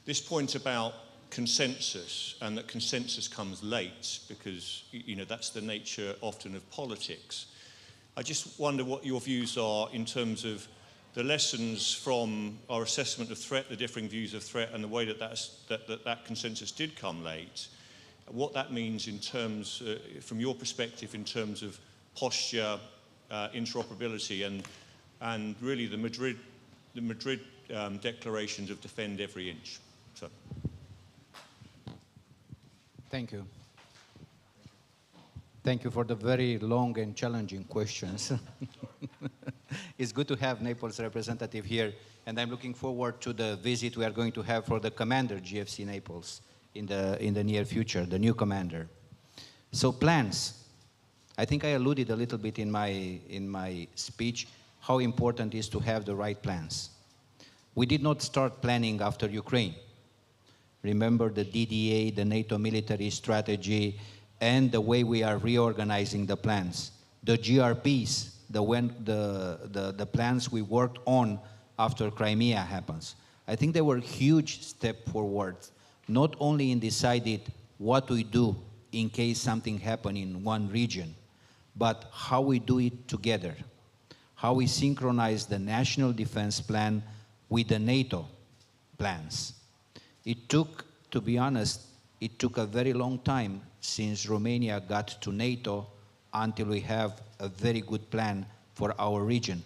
[SPEAKER 5] this point about consensus, and that consensus comes late, because you know that's the nature often of politics. I just wonder what your views are in terms of the lessons from our assessment of threat, the differing views of threat, and the way that consensus did come late. What that means in terms, from your perspective, in terms of posture, interoperability, and really the Madrid declarations of defend every inch. So.
[SPEAKER 3] Thank you. Thank you for the very long and challenging questions. It's good to have Naples representative here, and I'm looking forward to the visit we are going to have for the commander GFC Naples in the near future, the new commander. So plans. I think I alluded a little bit in my speech how important it is to have the right plans. We did not start planning after Ukraine. Remember the DDA, the NATO military strategy, and the way we are reorganizing the plans. The GRPs, the plans we worked on after Crimea happens. I think they were a huge step forward, not only in deciding what we do in case something happens in one region, but how we do it together, how we synchronize the national defense plan with the NATO plans. It took, to be honest, it took a very long time since Romania got to NATO until we have a very good plan for our region.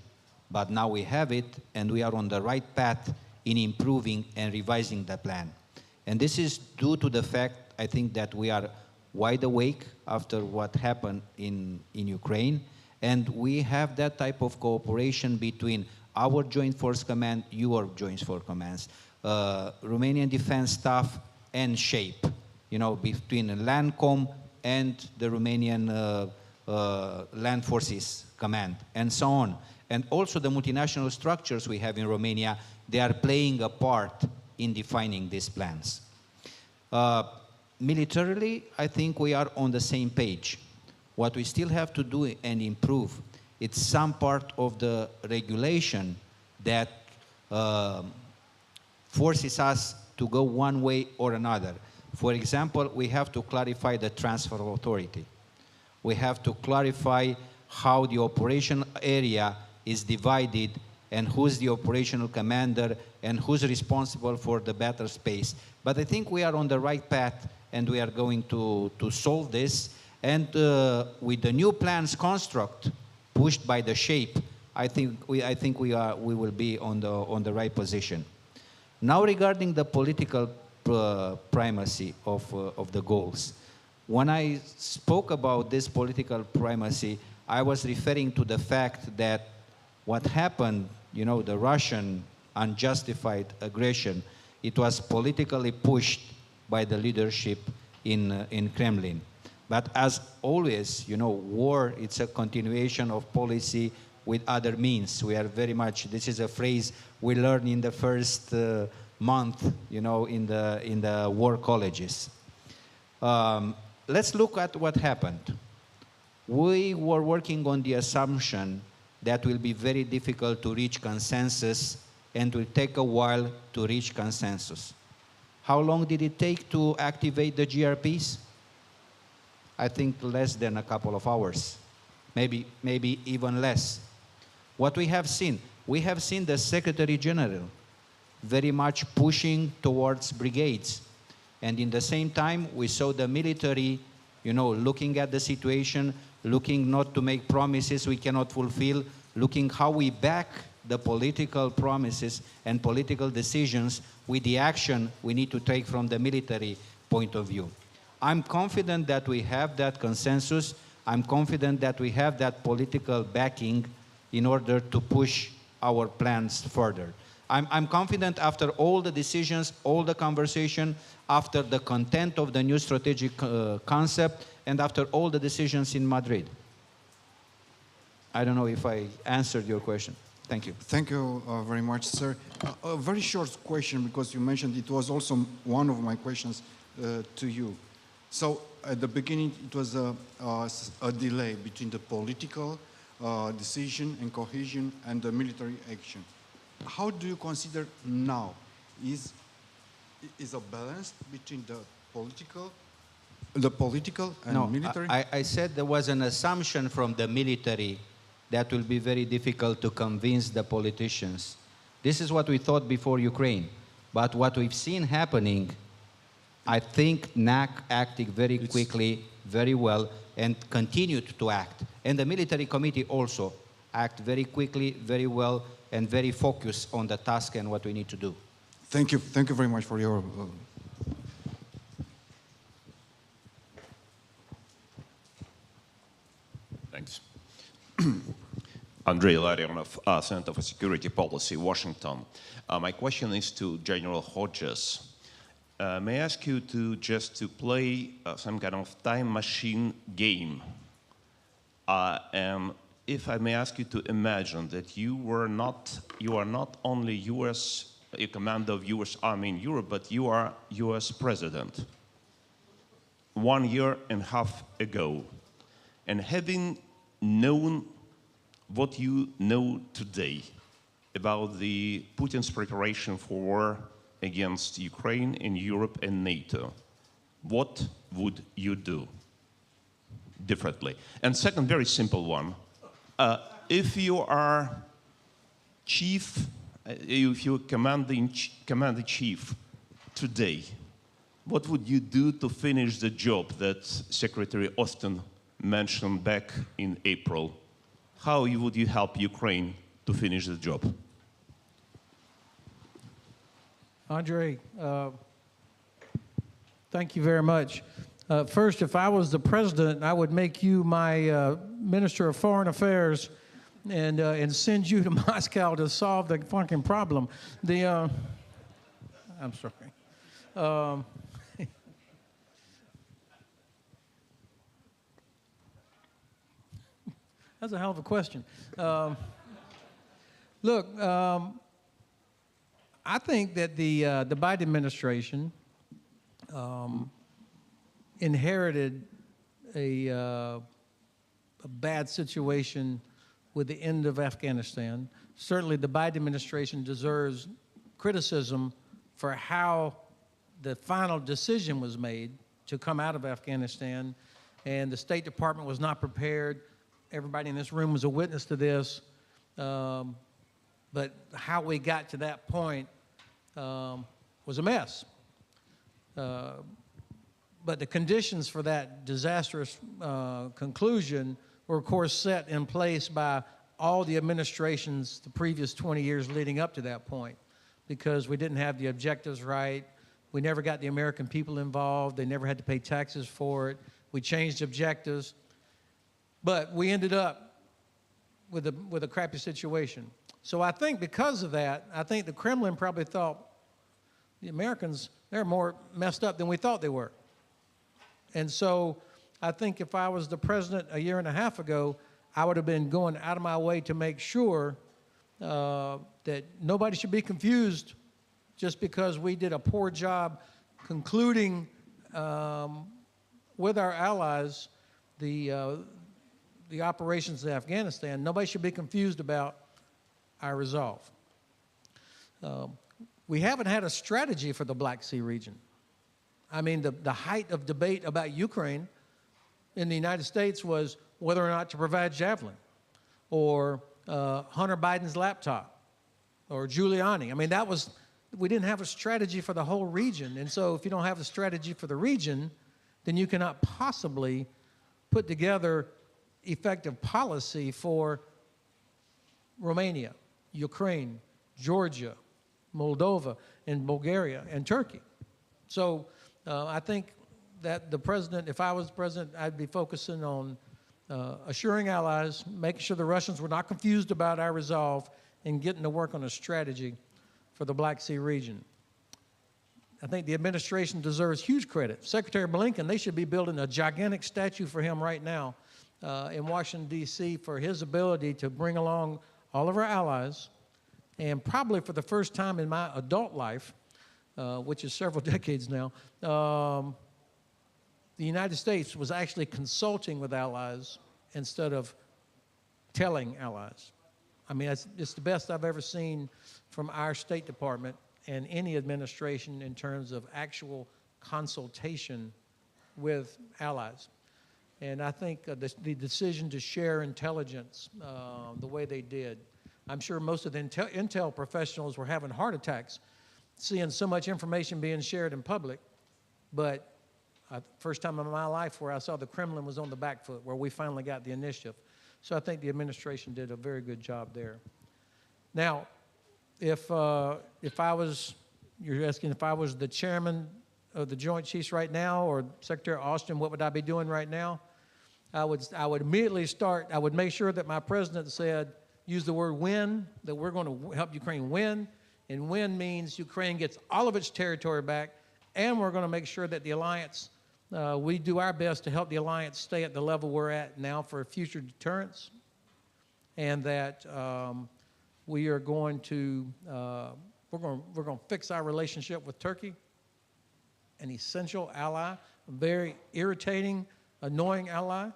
[SPEAKER 3] But now we have it, and we are on the right path in improving and revising the plan. And this is due to the fact, I think, that we are wide awake after what happened in Ukraine, and we have that type of cooperation between our Joint Force Command, your Joint Force Commands, Romanian Defense Staff, and SHAPE, you know, between LANCOM and the Romanian Land Forces Command, and so on. And also the multinational structures we have in Romania, they are playing a part in defining these plans. Militarily, I think we are on the same page. What we still have to do and improve, it's some part of the regulation that forces us to go one way or another. For example, we have to clarify the transfer of authority. We have to clarify how the operation area is divided and who's the operational commander and who's responsible for the battle space. But I think we are on the right path, and we are going to solve this. And with the new plans construct pushed by the SHAPE, I think we will be on the right position. Now, regarding the political primacy of the goals, when I spoke about this political primacy, I was referring to the fact that what happened, you know, the Russian unjustified aggression, it was politically pushed by the leadership in Kremlin. But as always, you know, war, it's a continuation of policy with other means. We are very much, this is a phrase we learned in the first month, you know, in the war colleges. Let's look at what happened. we were working on the assumption that will be very difficult to reach consensus and will take a while to reach consensus. How long did it take to activate the GRPs? I think less than a couple of hours, maybe even less. What we have seen the Secretary General very much pushing towards brigades. And in the same time, we saw the military, looking at the situation, looking not to make promises we cannot fulfill, looking how we back the political promises and political decisions with the action we need to take from the military point of view. I'm confident that we have that consensus. I'm confident that we have that political backing in order to push our plans further. I'm confident after all the decisions, all the conversation, after the content of the new strategic concept, and after all the decisions in Madrid. I don't know if I answered your question. Thank you.
[SPEAKER 1] Thank you very much, sir. A very short question, because you mentioned it was also one of my questions to you. So at the beginning, it was a delay between the political decision and cohesion and the military action. How do you consider now? Is a balance between the political and military?
[SPEAKER 3] I said there was an assumption from the military that will be very difficult to convince the politicians. This is what we thought before Ukraine. But what we've seen happening, I think NAC acted very quickly, very well, and continued to act. And the military committee also act very quickly, very well, and very focused on the task and what we need to do.
[SPEAKER 1] Thank you. Thank you very much for your...
[SPEAKER 6] Thanks. Andrei Larionov, Center for Security Policy, Washington. My question is to General Hodges. May I ask you to play some kind of time machine game? And if I may ask you to imagine that you are not only U.S. a commander of U.S. Army in Europe, but you are U.S. President 1.5 years ago, and having known what you know today about the Putin's preparation for war against Ukraine in Europe and NATO, what would you do differently? And second, very simple one, if you are if you commander-in-chief today, what would you do to finish the job that Secretary Austin mentioned back in April? How would you help Ukraine to finish the job?
[SPEAKER 4] Andrei, thank you very much. First, if I was the president, I would make you my Minister of Foreign Affairs and send you to Moscow to solve the fucking problem. I'm sorry. That's a hell of a question. Look, I think that the Biden administration inherited a bad situation with the end of Afghanistan. Certainly, the Biden administration deserves criticism for how the final decision was made to come out of Afghanistan, and the State Department was not prepared. Everybody in this room was a witness to this. But how we got to that point was a mess. But the conditions for that disastrous conclusion were, of course, set in place by all the administrations the previous 20 years leading up to that point, because we didn't have the objectives right. We never got the American people involved. They never had to pay taxes for it. We changed objectives. But we ended up with a crappy situation. So I think because of that, I think the Kremlin probably thought the Americans, they're more messed up than we thought they were. And so I think if I was the president 1.5 years ago, I would have been going out of my way to make sure that nobody should be confused just because we did a poor job concluding with our allies the the operations in Afghanistan, nobody should be confused about our resolve. We haven't had a strategy for the Black Sea region. I mean, the height of debate about Ukraine in the United States was whether or not to provide Javelin, or Hunter Biden's laptop, or Giuliani. I mean, we didn't have a strategy for the whole region. And so if you don't have a strategy for the region, then you cannot possibly put together effective policy for Romania, Ukraine, Georgia, Moldova, and Bulgaria, and Turkey. So I think that the president, if I was president, I'd be focusing on assuring allies, making sure the Russians were not confused about our resolve, and getting to work on a strategy for the Black Sea region. I think the administration deserves huge credit. Secretary Blinken, they should be building a gigantic statue for him right now in Washington, D.C. for his ability to bring along all of our allies, and probably for the first time in my adult life, which is several decades now, the United States was actually consulting with allies instead of telling allies. I mean, it's the best I've ever seen from our State Department and any administration in terms of actual consultation with allies. And I think the decision to share intelligence the way they did, I'm sure most of the intel professionals were having heart attacks seeing so much information being shared in public, but first time in my life where I saw the Kremlin was on the back foot, where we finally got the initiative. So I think the administration did a very good job there. Now, if I was, you're asking if I was the chairman of the Joint Chiefs right now, or Secretary Austin, what would I be doing right now? I would immediately start, I would make sure that my president said, use the word win, that we're going to help Ukraine win, and win means Ukraine gets all of its territory back, and we're going to make sure that the alliance, we do our best to help the alliance stay at the level we're at now for future deterrence, and that we are going to, we're going to fix our relationship with Turkey, an essential ally, a very irritating, annoying ally,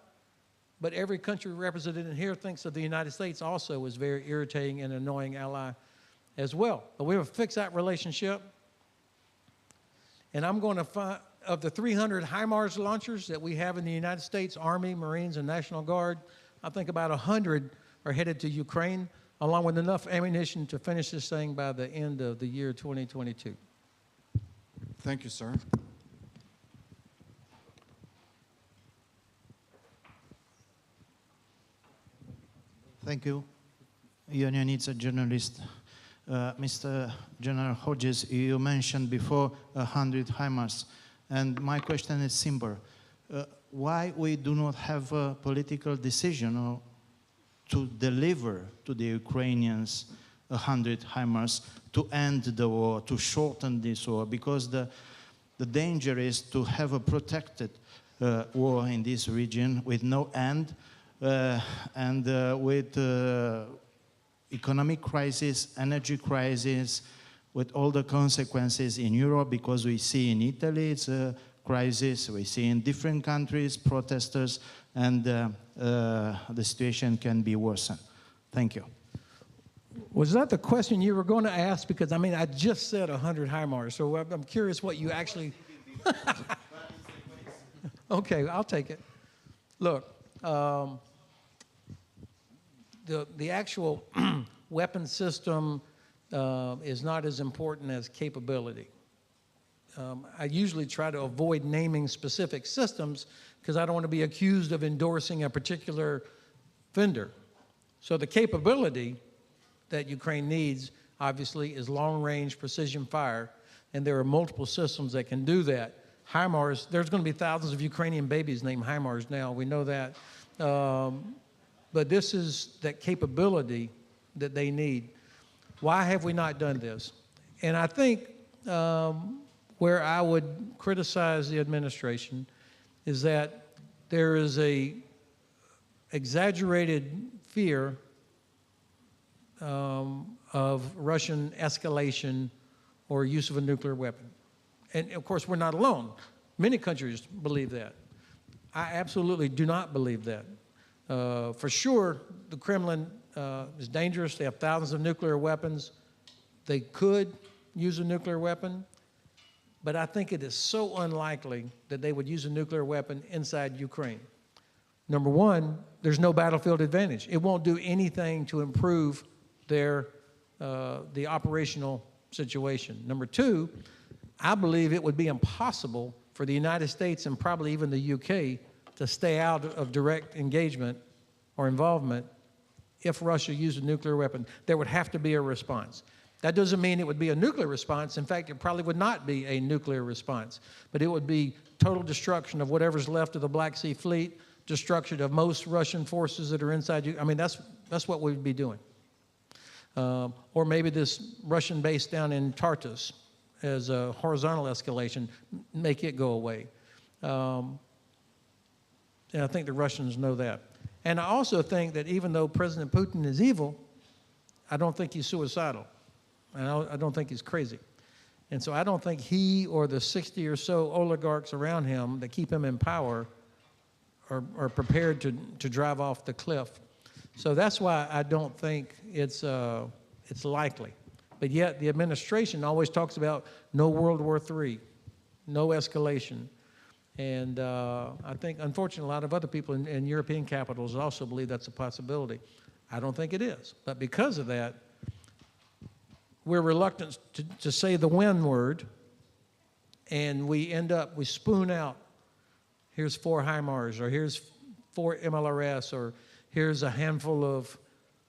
[SPEAKER 4] but every country represented in here thinks of the United States also as very irritating and annoying ally as well. But we will fix that relationship, and I'm going to find, of the 300 HIMARS launchers that we have in the United States Army, Marines, and National Guard, I think about 100 are headed to Ukraine, along with enough ammunition to finish this thing by the end of the year 2022.
[SPEAKER 1] Thank you, sir.
[SPEAKER 7] Thank you. Ioannidis, a journalist. Mr. General Hodges, you mentioned before 100 HIMARS, and my question is simple. Why we do not have a political decision to deliver to the Ukrainians 100 HIMARS to end the war, to shorten this war? Because the danger is to have a protracted war in this region with no end, and with economic crisis, energy crisis, with all the consequences in Europe, because we see in Italy it's a crisis, we see in different countries protesters, and the situation can be worsened. Thank you.
[SPEAKER 4] Was that the question you were going to ask? Because, I mean, I just said 100 HIMARS, so I'm curious what you actually... Okay, I'll take it. Look, the actual weapon system is not as important as capability. I usually try to avoid naming specific systems because I don't want to be accused of endorsing a particular vendor. So the capability that Ukraine needs, obviously, is long-range precision fire, and there are multiple systems that can do that. HIMARS, there's going to be thousands of Ukrainian babies named HIMARS now, we know that. But this is that capability that they need. Why have we not done this? And I think where I would criticize the administration is that there is a exaggerated fear of Russian escalation or use of a nuclear weapon. And of course, we're not alone. Many countries believe that. I absolutely do not believe that. For sure, the Kremlin is dangerous. They have thousands of nuclear weapons. They could use a nuclear weapon, but I think it is so unlikely that they would use a nuclear weapon inside Ukraine. Number one, there's no battlefield advantage. It won't do anything to improve the operational situation. Number two, I believe it would be impossible for the United States and probably even the UK to stay out of direct engagement or involvement if Russia used a nuclear weapon. There would have to be a response. That doesn't mean it would be a nuclear response. In fact, it probably would not be a nuclear response, but it would be total destruction of whatever's left of the Black Sea Fleet, destruction of most Russian forces that are inside you. I mean, that's what we'd be doing. Or maybe this Russian base down in Tartus as a horizontal escalation, make it go away. And I think the Russians know that. And I also think that even though President Putin is evil, I don't think he's suicidal. And I don't think he's crazy. And so I don't think he or the 60 or so oligarchs around him that keep him in power are prepared to drive off the cliff. So that's why I don't think it's likely. But yet the administration always talks about no World War III, no escalation. And I think, unfortunately, a lot of other people in European capitals also believe that's a possibility. I don't think it is. But because of that, we're reluctant to say the when word, and we spoon out, here's 4 HIMARS, or here's 4 MLRS, or here's a handful of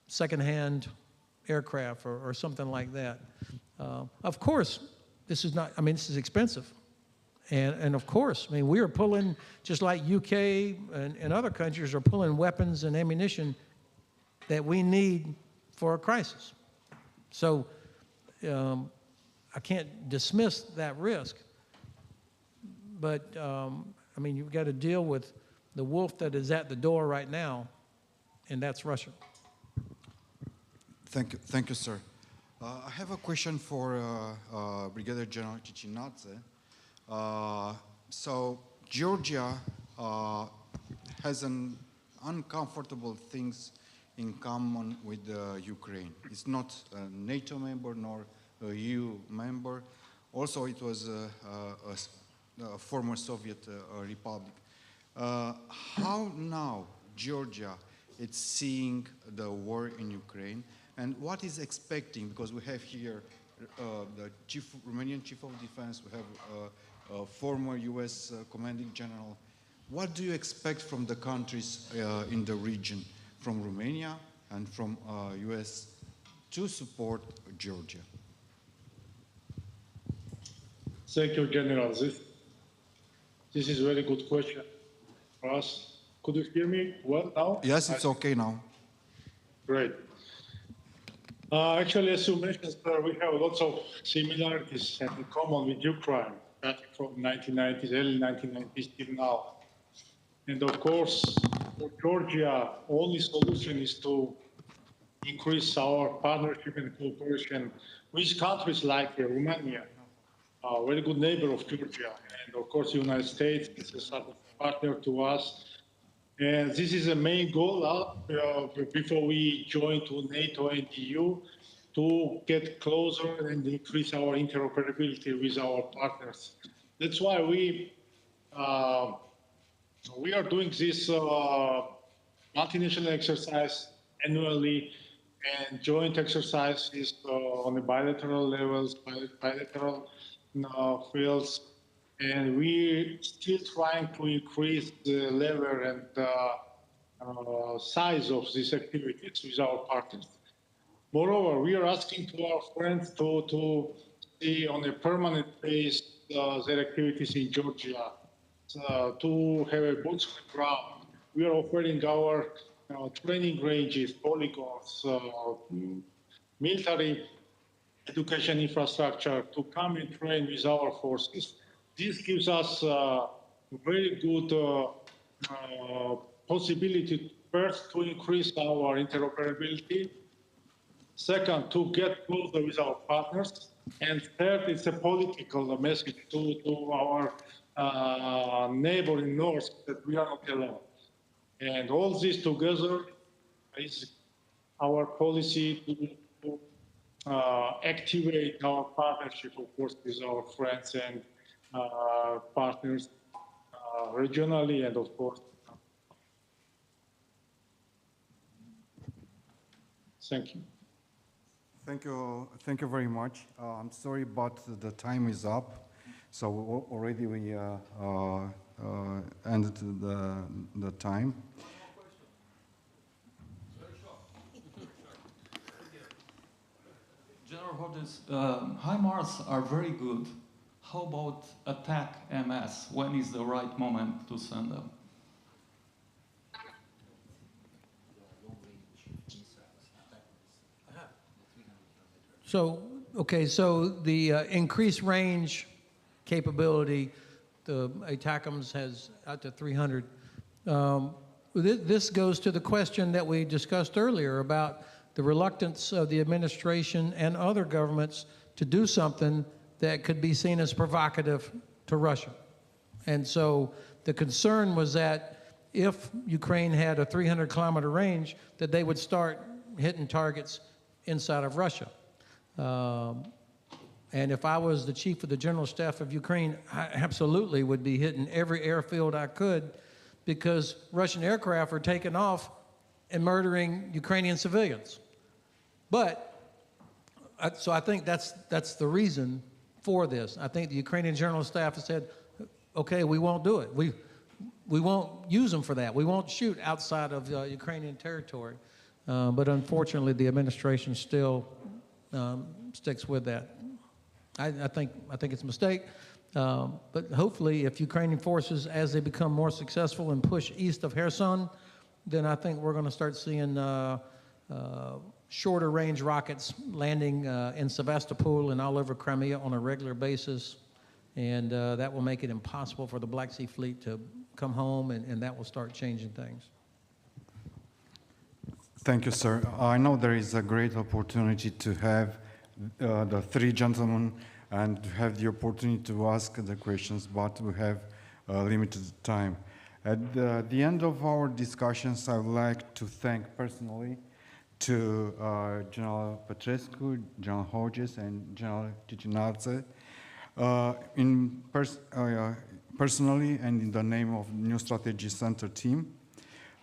[SPEAKER 4] secondhand aircraft, or something like that. Of course, this is expensive. And of course, I mean, we are pulling, just like UK and other countries are pulling weapons and ammunition that we need for a crisis. So I can't dismiss that risk. But, I mean, you've got to deal with the wolf that is at the door right now, and that's Russia.
[SPEAKER 1] Thank you, sir. I have a question for Brigadier General Cicinadze. So Georgia has an uncomfortable things in common with Ukraine. It's not a NATO member nor a EU member. Also, it was a former Soviet republic. How now Georgia is seeing the war in Ukraine, and what is expecting? Because we have here the Romanian Chief of Defense, we have a former U.S. Commanding General. What do you expect from the countries in the region, from Romania and from U.S. to support Georgia?
[SPEAKER 2] Thank you, General. This is a very good question for us. Could you hear me well now?
[SPEAKER 1] Yes, it's okay now. Great.
[SPEAKER 2] Actually, as you mentioned, sir, we have lots of similarities in common with Ukraine, starting from 1990s, early 1990s till now. And of course, for Georgia, only solution is to increase our partnership and cooperation with countries like Romania, a very good neighbor of Georgia, and of course, the United States is a sort of partner to us. And this is the main goal before we join to NATO and EU, to get closer and increase our interoperability with our partners. That's why we are doing this multinational exercise annually and joint exercises on the bilateral levels, bilateral fields. And we're still trying to increase the level and size of these activities with our partners. Moreover, we are asking to our friends to see on a permanent basis their activities in Georgia, to have a boots on the ground. We are offering our training ranges, polygons, military education infrastructure to come and train with our forces. This gives us a very good possibility, first, to increase our interoperability, second, to get closer with our partners, and third, it's a political message to our neighbor in North that we are not alone. And all this together is our policy to activate our partnership, of course, with our friends and partners regionally and, of course, thank you.
[SPEAKER 1] Thank you very much. I'm sorry, but the time is up. So already we ended the time.
[SPEAKER 8] General Hodges, HIMARS are very good. How about attack MS? When is the right moment to send them?
[SPEAKER 4] So, okay, so the increased range capability, the ATACMS has out to 300. This goes to the question that we discussed earlier about the reluctance of the administration and other governments to do something that could be seen as provocative to Russia. And so the concern was that if Ukraine had a 300-kilometer range, that they would start hitting targets inside of Russia. And if I was the chief of the general staff of Ukraine, I absolutely would be hitting every airfield I could, because Russian aircraft are taking off and murdering Ukrainian civilians. But, so I think that's the reason for this. I think the Ukrainian general staff has said, okay, we won't do it. We won't use them for that. We won't shoot outside of Ukrainian territory. But unfortunately, the administration still sticks with that. I think it's a mistake, but hopefully if Ukrainian forces, as they become more successful and push east of Kherson, then I think we're going to start seeing shorter range rockets landing in Sevastopol and all over Crimea on a regular basis, and that will make it impossible for the Black Sea Fleet to come home, and that will start changing things.
[SPEAKER 1] Thank you, sir. I know there is a great opportunity to have the three gentlemen and to have the opportunity to ask the questions, but we have limited time. At the end of our discussions, I would like to thank personally to General PETRESCU, General Hodges, and General Cicinarze, personally and in the name of New Strategy Center team,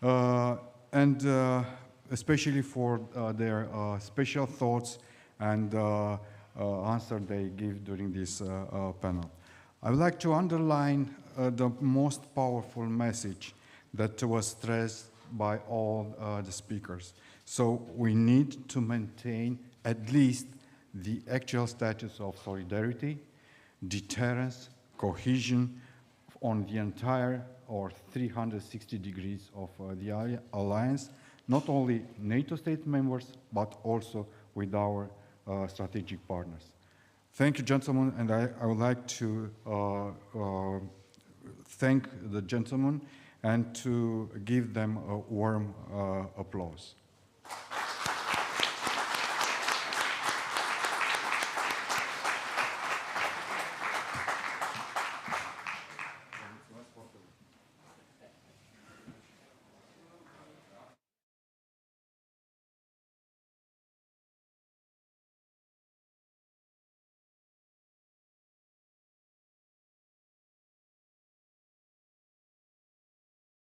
[SPEAKER 1] and especially for their special thoughts and answer they give during this panel. I would like to underline the most powerful message that was stressed by all the speakers. So we need to maintain at least the actual status of solidarity, deterrence, cohesion on the entire or 360 degrees of the alliance, not only NATO state members, but also with our strategic partners. Thank you, gentlemen, and I would like to thank the gentlemen and to give them a warm applause.